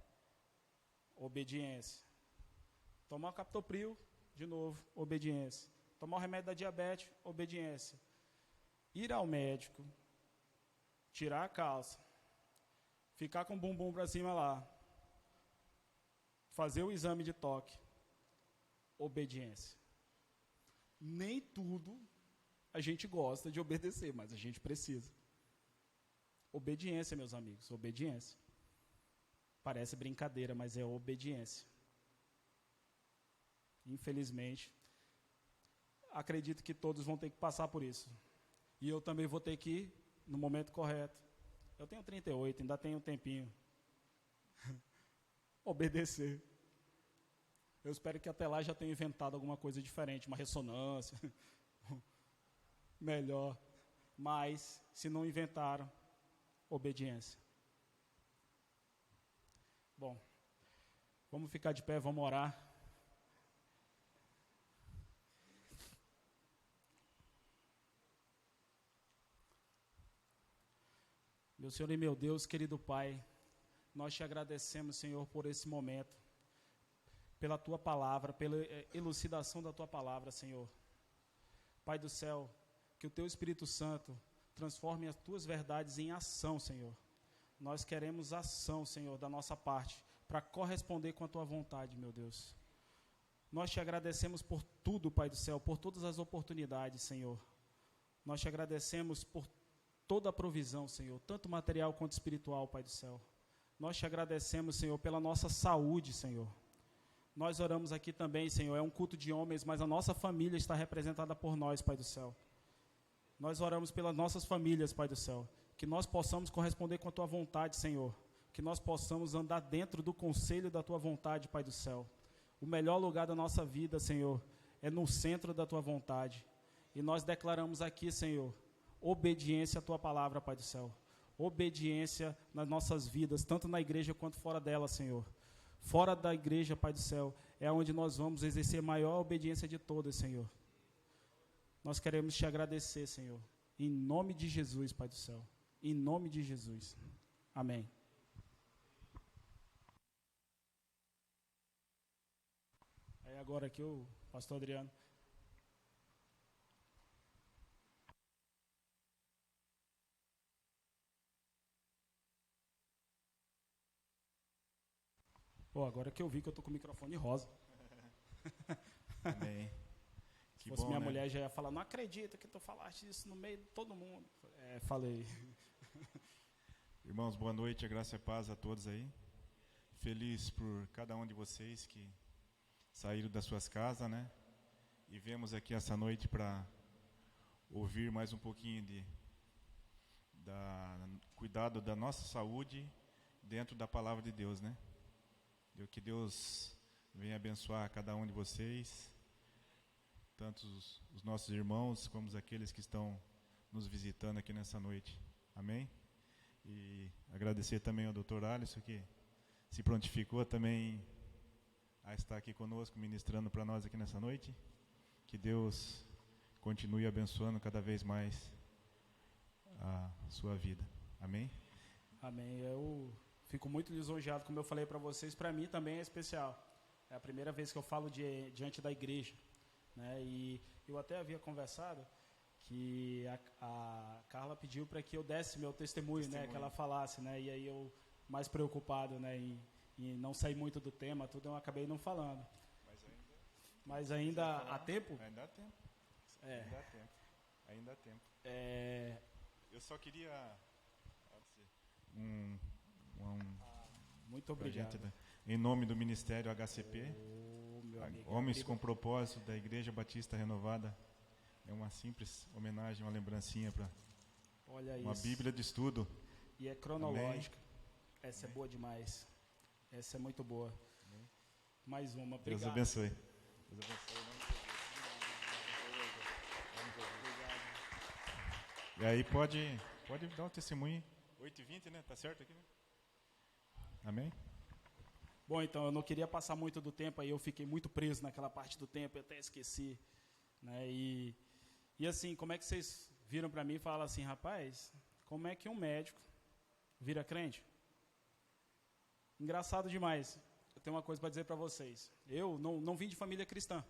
Obediência. Tomar o captopril, de novo, obediência. Tomar o remédio da diabetes, obediência. Ir ao médico, tirar a calça, ficar com o bumbum para cima lá, fazer o exame de toque, obediência. Nem tudo a gente gosta de obedecer, mas a gente precisa. Obediência, meus amigos, obediência. Parece brincadeira, mas é obediência. Infelizmente, acredito que todos vão ter que passar por isso. E eu também vou ter que ir no momento correto. Eu tenho 38, ainda tenho um tempinho. Obedecer. Eu espero que até lá já tenha inventado alguma coisa diferente, uma ressonância, melhor. Mas, se não inventaram, obediência. Bom, vamos ficar de pé, vamos orar. Meu Senhor e meu Deus, querido Pai, nós te agradecemos, Senhor, por esse momento, pela Tua Palavra, pela elucidação da Tua Palavra, Senhor. Pai do céu, que o Teu Espírito Santo transforme as Tuas verdades em ação, Senhor. Nós queremos ação, Senhor, da nossa parte, para corresponder com a Tua vontade, meu Deus. Nós te agradecemos por tudo, Pai do céu, por todas as oportunidades, Senhor. Nós te agradecemos por toda a provisão, Senhor, tanto material quanto espiritual, Pai do céu. Nós te agradecemos, Senhor, pela nossa saúde, Senhor. Nós oramos aqui também, Senhor, é um culto de homens, mas a nossa família está representada por nós, Pai do céu. Nós oramos pelas nossas famílias, Pai do céu. Que nós possamos corresponder com a Tua vontade, Senhor. Que nós possamos andar dentro do conselho da Tua vontade, Pai do céu. O melhor lugar da nossa vida, Senhor, é no centro da Tua vontade. E nós declaramos aqui, Senhor, obediência à Tua palavra, Pai do céu. Obediência nas nossas vidas, tanto na igreja quanto fora dela, Senhor. fora da igreja, Pai do céu, é onde nós vamos exercer a maior obediência de todas, Senhor. Nós queremos te agradecer, Senhor, em nome de Jesus, Pai do céu, em nome de Jesus. Amém. Aí agora aqui o pastor Adriano. Pô, agora que eu vi que eu tô com o microfone rosa. Amém. Se fosse minha mulher, já ia falar, não acredito que tu falaste isso no meio de todo mundo. Falei. Irmãos, boa noite, a graça e a paz a todos aí. Feliz por cada um de vocês que saíram das suas casas, né? E viemos aqui essa noite para ouvir mais um pouquinho de cuidado da nossa saúde dentro da palavra de Deus, né? Que Deus venha abençoar cada um de vocês, tanto os nossos irmãos como aqueles que estão nos visitando aqui nessa noite. Amém? E agradecer também ao Dr. Alisson, que se prontificou também a estar aqui conosco, ministrando para nós aqui nessa noite. Que Deus continue abençoando cada vez mais a sua vida. Amém? Amém. Eu fico muito lisonjeado, como eu falei para vocês, para mim também é especial. É a primeira vez que eu falo diante da igreja, né? E eu até havia conversado que a Carla pediu para que eu desse meu testemunho, né? Que ela falasse, né? E aí eu, mais preocupado, né? Em não sair muito do tema, tudo, eu acabei não falando. Mas ainda há tempo? Ainda há tempo. É. Ainda há tempo. Ainda há tempo. Eu só queria muito obrigado. Em nome do Ministério HCP, Homens com Propósito da Igreja Batista Renovada, é uma simples homenagem, uma lembrancinha para uma Bíblia de estudo. E é cronológica. Amém. Essa é boa demais. Essa é muito boa. Amém. Mais uma, obrigado. Deus abençoe. Deus abençoe. E aí pode dar um testemunho. 8h20, né? Tá certo aqui, né? Amém? Bom, então, eu não queria passar muito do tempo, aí eu fiquei muito preso naquela parte do tempo, eu até esqueci, né? E assim, como é que vocês viram para mim e falam assim, rapaz, como é que um médico vira crente? Engraçado demais. Eu tenho uma coisa para dizer para vocês. Eu não vim de família cristã.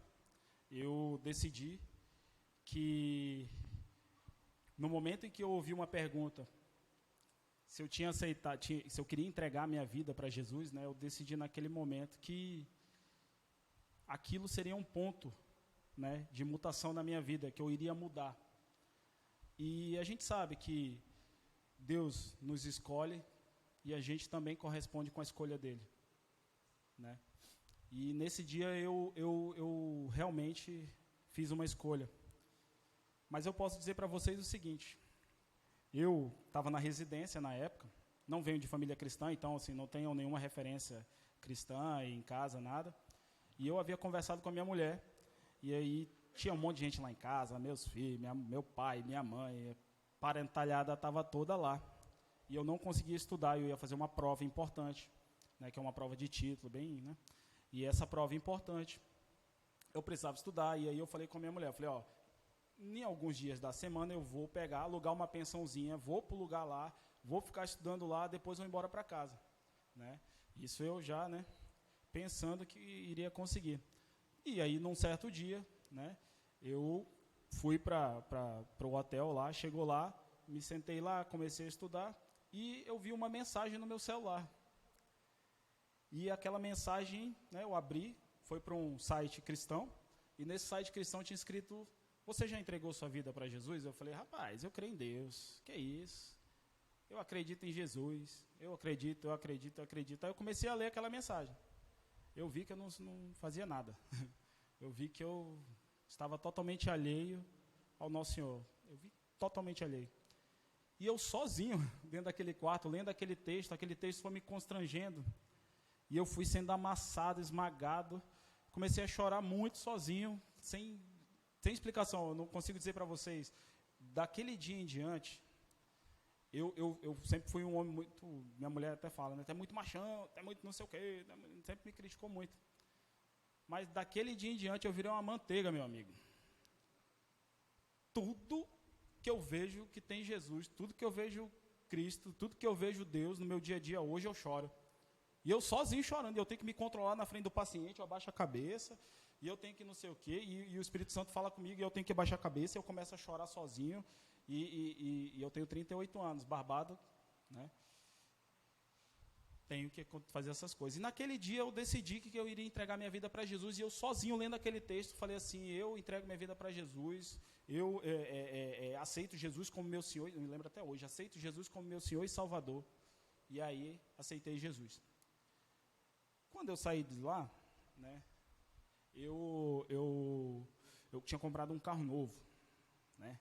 Eu decidi que, no momento em que eu ouvi uma pergunta, se eu tinha aceitado, se eu queria entregar a minha vida para Jesus, né, eu decidi naquele momento que aquilo seria um ponto, né, de mutação na minha vida, que eu iria mudar. E a gente sabe que Deus nos escolhe e a gente também corresponde com a escolha dele, né? E nesse dia eu realmente fiz uma escolha. Mas eu posso dizer para vocês o seguinte: eu estava na residência na época, não venho de família cristã, então assim, não tenho nenhuma referência cristã em casa, nada. E eu havia conversado com a minha mulher, e aí tinha um monte de gente lá em casa, meus filhos, meu pai, minha mãe, parentalhada estava toda lá. E eu não conseguia estudar, eu ia fazer uma prova importante, né, que é uma prova de título, bem, né? E essa prova importante, eu precisava estudar, e aí eu falei com a minha mulher, eu falei, ó, em alguns dias da semana eu vou alugar uma pensãozinha, vou para o lugar lá, vou ficar estudando lá, depois vou embora para casa, né? Isso eu já, né, pensando que iria conseguir. E aí, num certo dia, né, eu fui para o hotel lá, chegou lá, me sentei lá, comecei a estudar, e eu vi uma mensagem no meu celular. E aquela mensagem, né, eu abri, foi para um site cristão, e nesse site cristão tinha escrito: você já entregou sua vida para Jesus? Eu falei, rapaz, eu creio em Deus, que isso? Eu acredito em Jesus, eu acredito. Aí eu comecei a ler aquela mensagem. Eu vi que eu não fazia nada. Eu vi que eu estava totalmente alheio ao nosso Senhor. Eu vi totalmente alheio. E eu sozinho, dentro daquele quarto, lendo aquele texto foi me constrangendo. E eu fui sendo amassado, esmagado. Comecei a chorar muito sozinho, sem explicação. Eu não consigo dizer para vocês. Daquele dia em diante, eu sempre fui um homem muito, minha mulher até fala, né, até muito machão, até muito não sei o quê, sempre me criticou muito. Mas daquele dia em diante eu virei uma manteiga, meu amigo. Tudo que eu vejo que tem Jesus, tudo que eu vejo Cristo, tudo que eu vejo Deus no meu dia a dia hoje, eu choro. E eu sozinho chorando, eu tenho que me controlar na frente do paciente, eu abaixo a cabeça, e eu tenho que não sei o quê, e o Espírito Santo fala comigo, e eu tenho que abaixar a cabeça, e eu começo a chorar sozinho, e eu tenho 38 anos, barbado, né? Tenho que fazer essas coisas. E naquele dia eu decidi que eu iria entregar minha vida para Jesus, e eu sozinho lendo aquele texto, falei assim, eu entrego minha vida para Jesus, eu aceito Jesus como meu Senhor, eu me lembro até hoje, aceito Jesus como meu Senhor e Salvador. E aí aceitei Jesus. Quando eu saí de lá, né, eu tinha comprado um carro novo, né?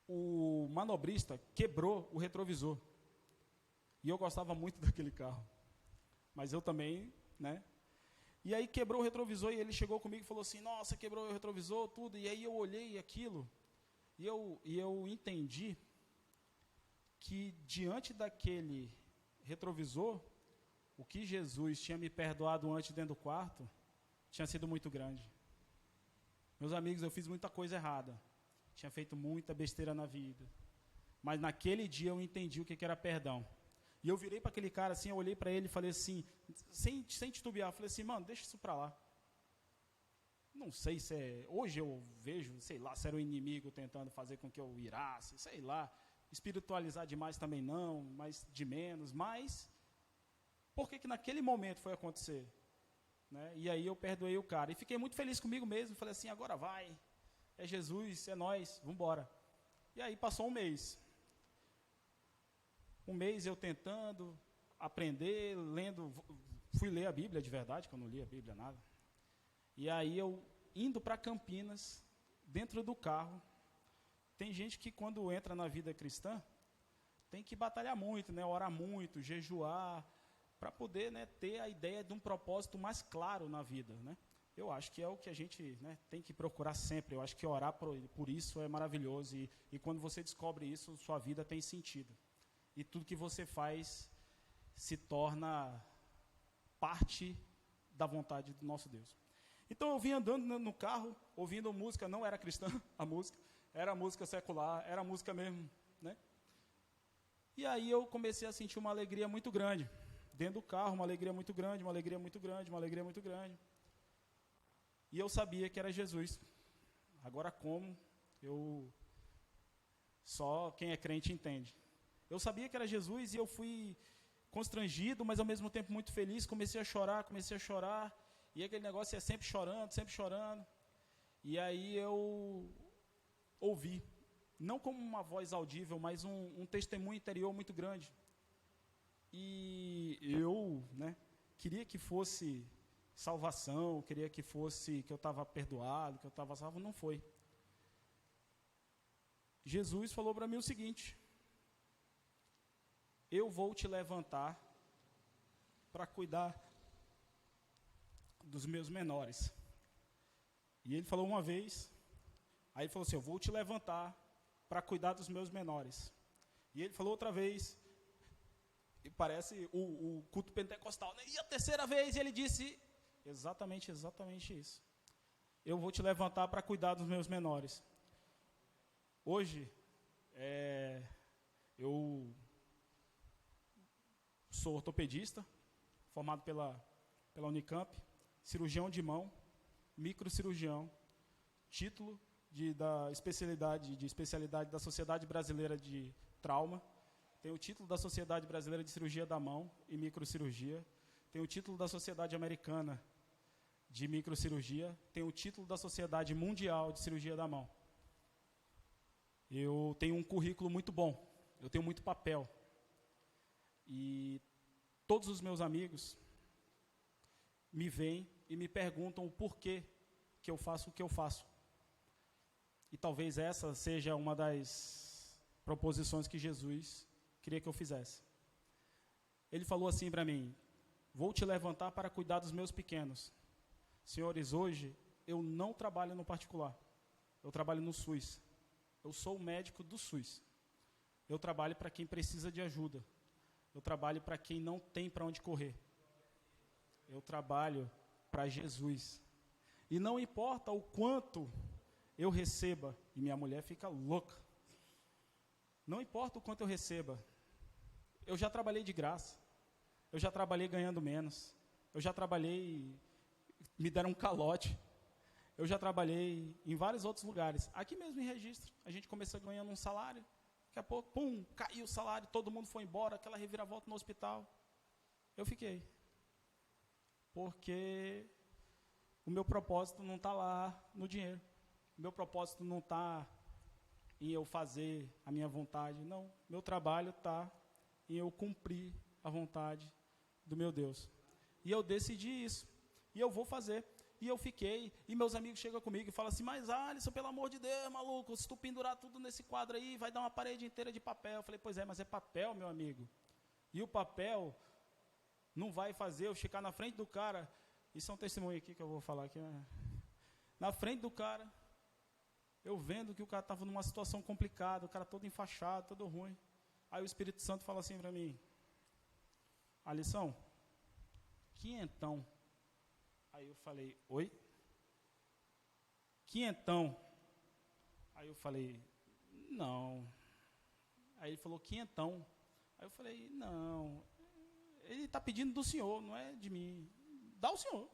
O manobrista quebrou o retrovisor. E eu gostava muito daquele carro. Mas eu também, né? E aí quebrou o retrovisor e ele chegou comigo e falou assim, nossa, quebrou o retrovisor, tudo. E aí eu olhei aquilo e eu entendi que diante daquele retrovisor, o que Jesus tinha me perdoado antes dentro do quarto, tinha sido muito grande. Meus amigos, eu fiz muita coisa errada. Tinha feito muita besteira na vida. Mas naquele dia eu entendi o que era perdão. E eu virei para aquele cara assim, eu olhei para ele e falei assim, sem titubear, falei assim, mano, deixa isso para lá. Não sei se é... Hoje eu vejo, sei lá, se era o inimigo tentando fazer com que eu irasse, sei lá. Espiritualizar demais também não, mas de menos. Mas, por que naquele momento foi acontecer? Né? E aí eu perdoei o cara. E fiquei muito feliz comigo mesmo. Falei assim, agora vai. É Jesus, é nós, vamos embora. E aí passou um mês. Um mês eu tentando aprender, lendo, fui ler a Bíblia de verdade, que eu não li a Bíblia nada. E aí eu indo para Campinas, dentro do carro, tem gente que quando entra na vida cristã, tem que batalhar muito, né, orar muito, jejuar, para poder, né, ter a ideia de um propósito mais claro na vida, né? Eu acho que é o que a gente, né, tem que procurar sempre. Eu acho que orar por isso é maravilhoso. E quando você descobre isso, sua vida tem sentido. E tudo que você faz se torna parte da vontade do nosso Deus. Então eu vim andando no carro, ouvindo música, não era cristã a música, era música secular, era música mesmo, né? E aí eu comecei a sentir uma alegria muito grande. Dentro do carro, uma alegria muito grande, uma alegria muito grande, uma alegria muito grande. E eu sabia que era Jesus. Agora como? Só quem é crente entende. Eu sabia que era Jesus e eu fui constrangido, mas ao mesmo tempo muito feliz. Comecei a chorar. E aquele negócio é sempre chorando, sempre chorando. E aí eu ouvi, não como uma voz audível, mas um testemunho interior muito grande. E eu, né, queria que fosse salvação, queria que fosse que eu estava perdoado, que eu estava salvo, não foi. Jesus falou para mim o seguinte: eu vou te levantar para cuidar dos meus menores. E ele falou uma vez, aí ele falou assim, eu vou te levantar para cuidar dos meus menores. E ele falou outra vez, e parece o culto pentecostal, né? E a terceira vez ele disse exatamente isso. Eu vou te levantar para cuidar dos meus menores. Hoje, eu sou ortopedista, formado pela Unicamp, cirurgião de mão, microcirurgião, título da especialidade da Sociedade Brasileira de Trauma, tenho o título da Sociedade Brasileira de Cirurgia da Mão e Microcirurgia, tenho o título da Sociedade Americana de Microcirurgia, tenho o título da Sociedade Mundial de Cirurgia da Mão. Eu tenho um currículo muito bom, eu tenho muito papel. E todos os meus amigos me veem e me perguntam o porquê que eu faço o que eu faço. E talvez essa seja uma das proposições que Jesus queria que eu fizesse. Ele falou assim para mim, vou te levantar para cuidar dos meus pequenos. Senhores, hoje eu não trabalho no particular, eu trabalho no SUS. Eu sou o médico do SUS. Eu trabalho para quem precisa de ajuda. Eu trabalho para quem não tem para onde correr. Eu trabalho para Jesus. E não importa o quanto eu receba, e minha mulher fica louca. Não importa o quanto eu receba. Eu já trabalhei de graça. Eu já trabalhei ganhando menos. Eu já trabalhei, me deram um calote. Eu já trabalhei em vários outros lugares. Aqui mesmo em Registro, a gente começou ganhando um salário. Daqui a pouco, pum, caiu o salário, todo mundo foi embora, aquela reviravolta no hospital. Eu fiquei. Porque o meu propósito não está lá no dinheiro. O meu propósito não está em eu fazer a minha vontade. Não, meu trabalho está em eu cumprir a vontade do meu Deus. E eu decidi isso. E eu vou fazer. E eu fiquei, e meus amigos chegam comigo e falam assim, mas Alisson, pelo amor de Deus, maluco, se tu pendurar tudo nesse quadro aí, vai dar uma parede inteira de papel. Eu falei, pois é, mas é papel, meu amigo. E o papel não vai fazer eu chegar na frente do cara, isso é um testemunho aqui que eu vou falar aqui, né? Na frente do cara, eu vendo que o cara estava numa situação complicada, o cara todo enfaixado, todo ruim. Aí o Espírito Santo fala assim para mim, Alisson, quinhentão. Aí eu falei, oi? Quinhentão. Aí eu falei, não. Aí ele falou, quinhentão. Aí eu falei, não. Ele está pedindo do senhor, não é de mim. Dá o senhor.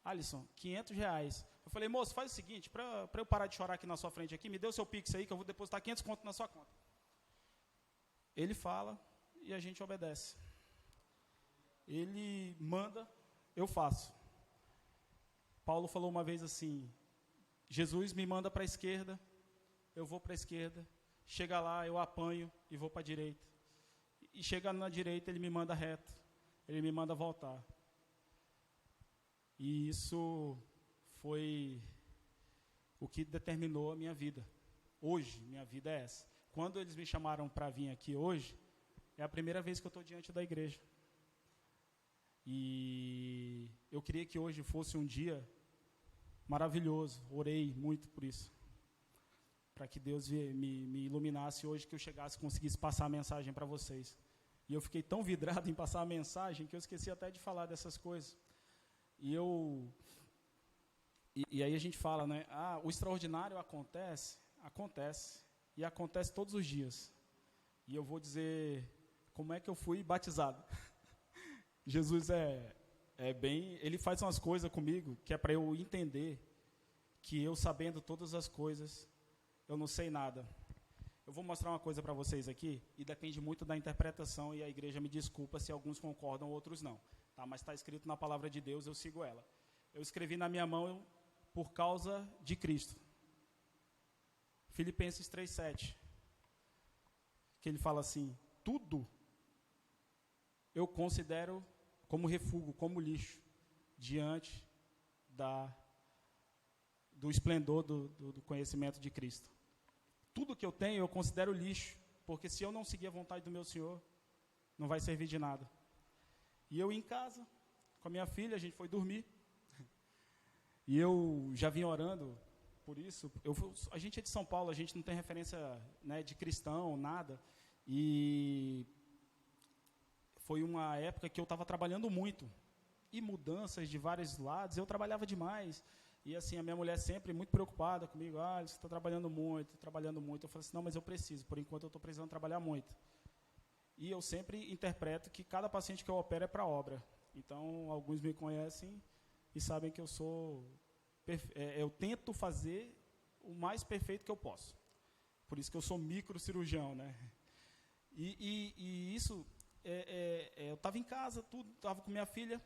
Alisson, R$500. Eu falei, moço, faz o seguinte, para eu parar de chorar aqui na sua frente, aqui, me dê o seu Pix aí, que eu vou depositar 500 conto na sua conta. Ele fala e a gente obedece. Ele manda, eu faço. Paulo falou uma vez assim, Jesus me manda para a esquerda, eu vou para a esquerda, chega lá, eu apanho e vou para a direita. E chega na direita, ele me manda reto, ele me manda voltar. E isso foi o que determinou a minha vida. Hoje, minha vida é essa. Quando eles me chamaram para vir aqui hoje, é a primeira vez que eu estou diante da igreja. E eu queria que hoje fosse um dia maravilhoso. Orei muito por isso. Para que Deus me iluminasse hoje, que eu chegasse e conseguisse passar a mensagem para vocês. E eu fiquei tão vidrado em passar a mensagem que eu esqueci até de falar dessas coisas. E aí a gente fala, né? O extraordinário acontece. E acontece todos os dias. E eu vou dizer como é que eu fui batizado. Jesus ele faz umas coisas comigo que é para eu entender que eu sabendo todas as coisas, eu não sei nada. Eu vou mostrar uma coisa para vocês aqui e depende muito da interpretação e a igreja me desculpa se alguns concordam, outros não. Tá? Mas está escrito na palavra de Deus, eu sigo ela. Eu escrevi na minha mão por causa de Cristo. Filipenses 3:7, que ele fala assim, tudo eu considero como refúgio, como lixo, diante do esplendor do conhecimento de Cristo. Tudo que eu tenho eu considero lixo, porque se eu não seguir a vontade do meu Senhor, não vai servir de nada. E eu em casa, com a minha filha, a gente foi dormir, e eu já vim orando por isso. A gente é de São Paulo, a gente não tem referência, né, de cristão, nada, e foi uma época que eu estava trabalhando muito, e mudanças de vários lados, eu trabalhava demais, e assim, a minha mulher sempre muito preocupada comigo, você está trabalhando muito, eu falei assim, não, mas eu preciso, por enquanto eu estou precisando trabalhar muito, e eu sempre interpreto que cada paciente que eu opero é para obra, então alguns me conhecem e sabem que eu tento fazer o mais perfeito que eu posso, por isso que eu sou microcirurgião, né, e isso... eu estava em casa, estava com minha filha,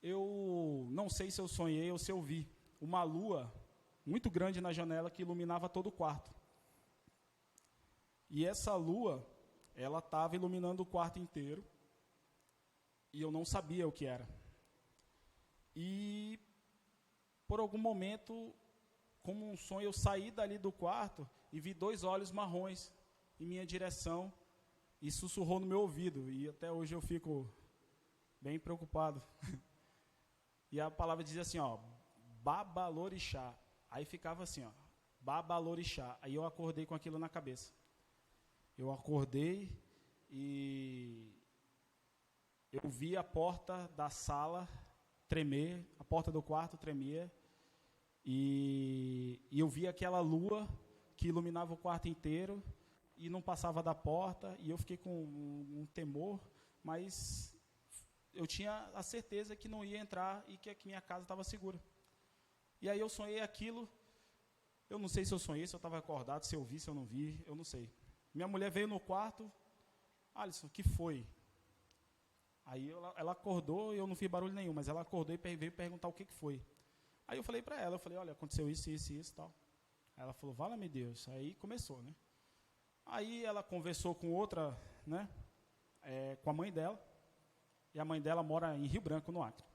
eu não sei se eu sonhei ou se eu vi uma lua muito grande na janela que iluminava todo o quarto. E essa lua, ela estava iluminando o quarto inteiro, e eu não sabia o que era. E, por algum momento, como um sonho, eu saí dali do quarto e vi 2 olhos marrons em minha direção, e sussurrou no meu ouvido, e até hoje eu fico bem preocupado. E a palavra dizia assim, Babalorixá. Aí ficava assim, Babalorixá. Aí eu acordei com aquilo na cabeça. eu acordei e eu vi a porta da sala tremer, a porta do quarto tremia, e eu vi aquela lua que iluminava o quarto inteiro e não passava da porta, e eu fiquei com um temor, mas eu tinha a certeza que não ia entrar e que a minha casa estava segura. E aí eu sonhei aquilo, eu não sei se eu sonhei, se eu estava acordado, se eu vi, se eu não vi, eu não sei. Minha mulher veio no quarto, Alisson, o que foi? Aí ela acordou e eu não fiz barulho nenhum, mas ela acordou e veio perguntar o que foi. Aí eu falei para ela, olha, aconteceu isso e tal. Aí ela falou, vala-me Deus. Aí começou, né? Aí ela conversou com outra, né? Com a mãe dela. E a mãe dela mora em Rio Branco, no Acre.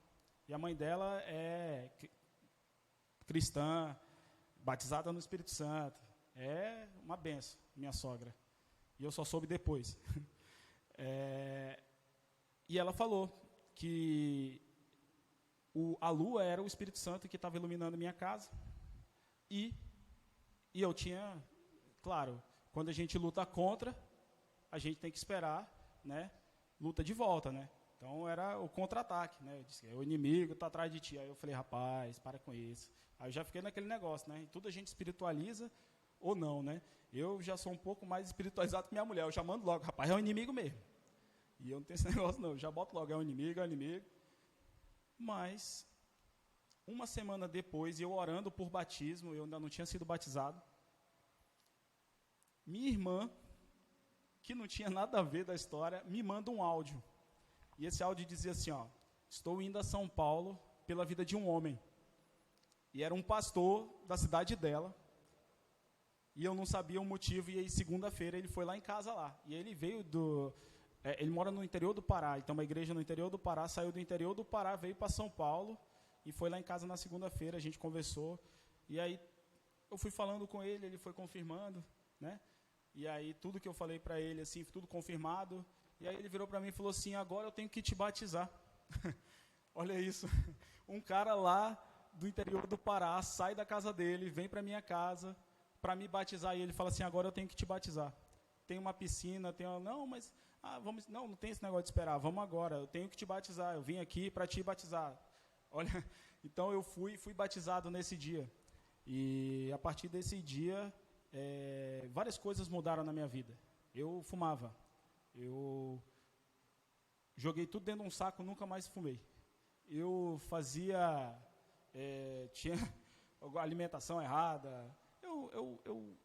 E a mãe dela é cristã, batizada no Espírito Santo. É uma benção, minha sogra. E eu só soube depois. E ela falou que a lua era o Espírito Santo que estava iluminando minha casa. E eu tinha, claro, quando a gente luta contra, a gente tem que esperar, né, luta de volta, né? Então era o contra-ataque, né? Eu disse, o inimigo está atrás de ti. Aí eu falei, rapaz, para com isso. Aí eu já fiquei naquele negócio, né? E tudo a gente espiritualiza ou não, né? Eu já sou um pouco mais espiritualizado que minha mulher. Eu já mando logo, rapaz, é o inimigo mesmo. E eu não tenho esse negócio não, eu já boto logo, é o inimigo. Mas, uma semana depois, eu orando por batismo, eu ainda não tinha sido batizado, minha irmã, que não tinha nada a ver da história, me manda um áudio. E esse áudio dizia assim, ó, estou indo a São Paulo pela vida de um homem. E era um pastor da cidade dela, e eu não sabia o motivo, e aí segunda-feira ele foi lá em casa lá. E ele veio ele mora no interior do Pará, então uma igreja no interior do Pará, saiu do interior do Pará, veio para São Paulo, e foi lá em casa na segunda-feira, a gente conversou, e aí eu fui falando com ele, ele foi confirmando, né? E aí tudo que eu falei para ele, assim, tudo confirmado, e aí ele virou para mim e falou assim, agora eu tenho que te batizar. Olha isso, um cara lá do interior do Pará, sai da casa dele, vem para minha casa, para me batizar, e ele fala assim, agora eu tenho que te batizar. Tem uma piscina, não, mas... não tem esse negócio de esperar, vamos agora, eu tenho que te batizar, eu vim aqui para te batizar. Olha, então eu fui batizado nesse dia. E a partir desse dia, várias coisas mudaram na minha vida. Eu fumava, eu joguei tudo dentro de um saco, nunca mais fumei. Eu tinha alimentação errada, eu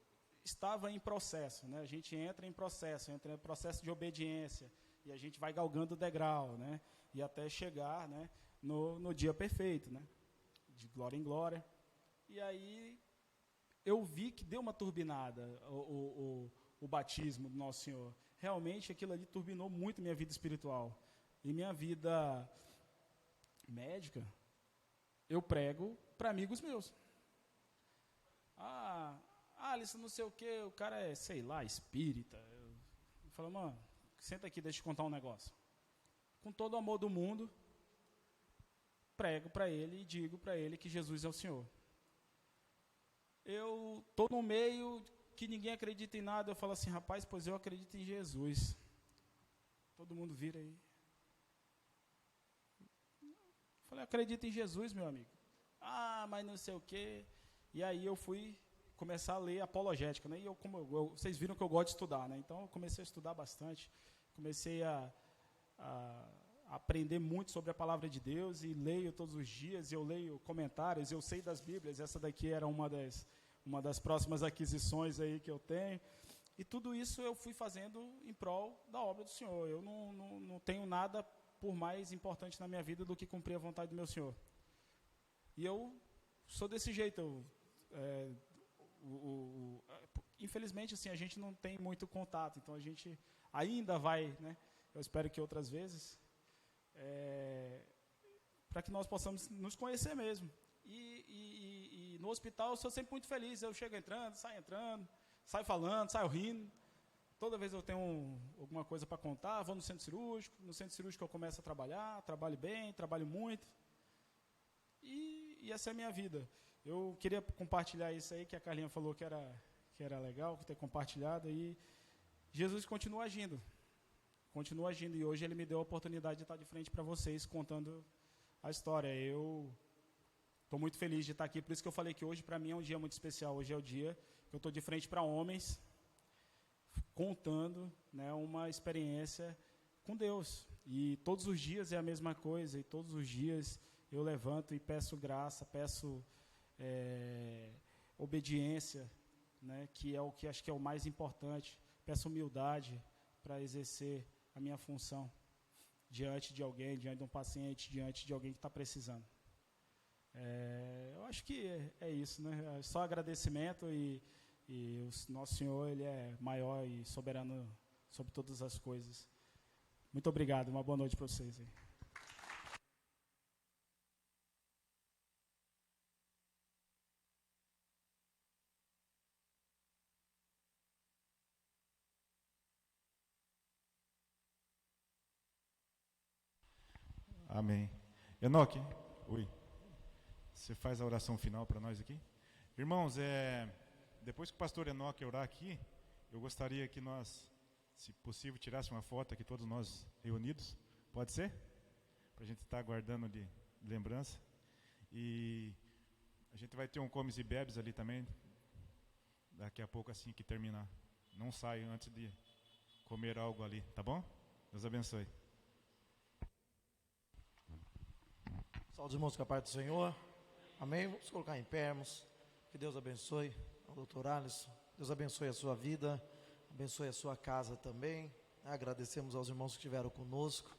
estava em processo, né? A gente entra em processo de obediência, e a gente vai galgando o degrau, né? E até chegar, né, no dia perfeito, né? De glória em glória. E aí eu vi que deu uma turbinada o batismo do Nosso Senhor. Realmente aquilo ali turbinou muito minha vida espiritual. E minha vida médica, eu prego para amigos meus. Alisson, não sei o que, o cara é, sei lá, espírita. Eu falo, mano, senta aqui, deixa eu te contar um negócio. Com todo o amor do mundo, prego para ele e digo para ele que Jesus é o Senhor. Eu estou no meio que ninguém acredita em nada, eu falo assim, rapaz, pois eu acredito em Jesus. Todo mundo vira aí. Eu falei, acredito em Jesus, meu amigo. Mas não sei o quê. E aí eu fui começar a ler apologética, né? E vocês viram que eu gosto de estudar, né? Então eu comecei a estudar bastante, comecei a aprender muito sobre a palavra de Deus, e leio todos os dias, eu leio comentários, eu sei das Bíblias, essa daqui era uma das próximas aquisições aí que eu tenho, e tudo isso eu fui fazendo em prol da obra do Senhor. Eu não tenho nada por mais importante na minha vida do que cumprir a vontade do meu Senhor. E eu sou desse jeito, infelizmente, assim, a gente não tem muito contato, então a gente ainda vai, né? Eu espero que outras vezes, para que nós possamos nos conhecer mesmo. E no hospital eu sou sempre muito feliz, eu chego entrando, saio falando, saio rindo. Toda vez eu tenho alguma coisa para contar, vou no centro cirúrgico eu começo a trabalhar, trabalho bem, trabalho muito. E essa é a minha vida. Eu queria compartilhar isso aí, que a Carlinha falou que era legal ter compartilhado, e Jesus continua agindo. Continua agindo, e hoje ele me deu a oportunidade de estar de frente para vocês, contando a história. Eu estou muito feliz de estar aqui, por isso que eu falei que hoje para mim é um dia muito especial. Hoje é o dia que eu estou de frente para homens, contando, né, uma experiência com Deus. E todos os dias é a mesma coisa, e todos os dias eu levanto e peço graça, peço obediência, né, que é o que acho que é o mais importante. Peço humildade para exercer a minha função diante de alguém, diante de um paciente, diante de alguém que está precisando. Eu acho que é isso, né? É só agradecimento, e o nosso Senhor, Ele é maior e soberano sobre todas as coisas. Muito obrigado, uma boa noite para vocês aí. Amém. Enoque, oi. Você faz a oração final para nós aqui? Irmãos, depois que o pastor Enoque orar aqui, eu gostaria que nós, se possível, tirássemos uma foto aqui, todos nós reunidos. Pode ser? Para a gente estar guardando de lembrança. E a gente vai ter um comes e bebes ali também, daqui a pouco, assim que terminar. Não saia antes de comer algo ali, tá bom? Deus abençoe. Saúde, irmãos, com a parte do Senhor. Amém? Vamos colocar em pé, irmãos. Que Deus abençoe ao doutor Alisson. Deus abençoe a sua vida, abençoe a sua casa também. Agradecemos aos irmãos que estiveram conosco.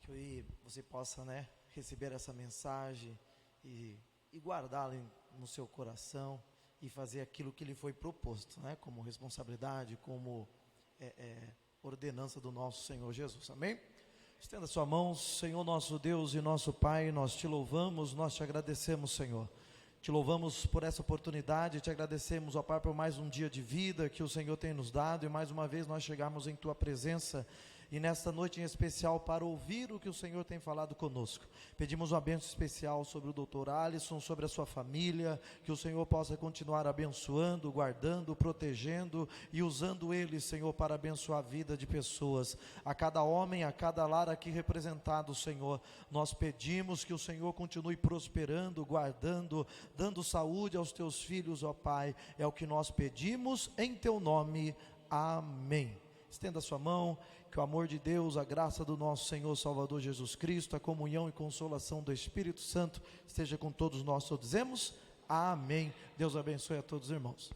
Que você possa, né, receber essa mensagem e guardá-la no seu coração e fazer aquilo que lhe foi proposto, né, como responsabilidade, como ordenança do nosso Senhor Jesus. Amém? Estenda sua mão. Senhor nosso Deus e nosso Pai, nós te louvamos, nós te agradecemos, Senhor. Te louvamos por essa oportunidade, te agradecemos, ó Pai, por mais um dia de vida que o Senhor tem nos dado, e mais uma vez nós chegamos em Tua presença, e nesta noite em especial para ouvir o que o Senhor tem falado conosco. Pedimos uma bênção especial sobre o doutor Alisson, sobre a sua família, que o Senhor possa continuar abençoando, guardando, protegendo e usando ele, Senhor, para abençoar a vida de pessoas. A cada homem, a cada lar aqui representado, Senhor, nós pedimos que o Senhor continue prosperando, guardando, dando saúde aos teus filhos, ó Pai. É o que nós pedimos em teu nome. Amém. Estenda a sua mão. Que o amor de Deus, a graça do nosso Senhor Salvador Jesus Cristo, a comunhão e consolação do Espírito Santo esteja com todos nós. Todos dizemos amém. Deus abençoe a todos os irmãos.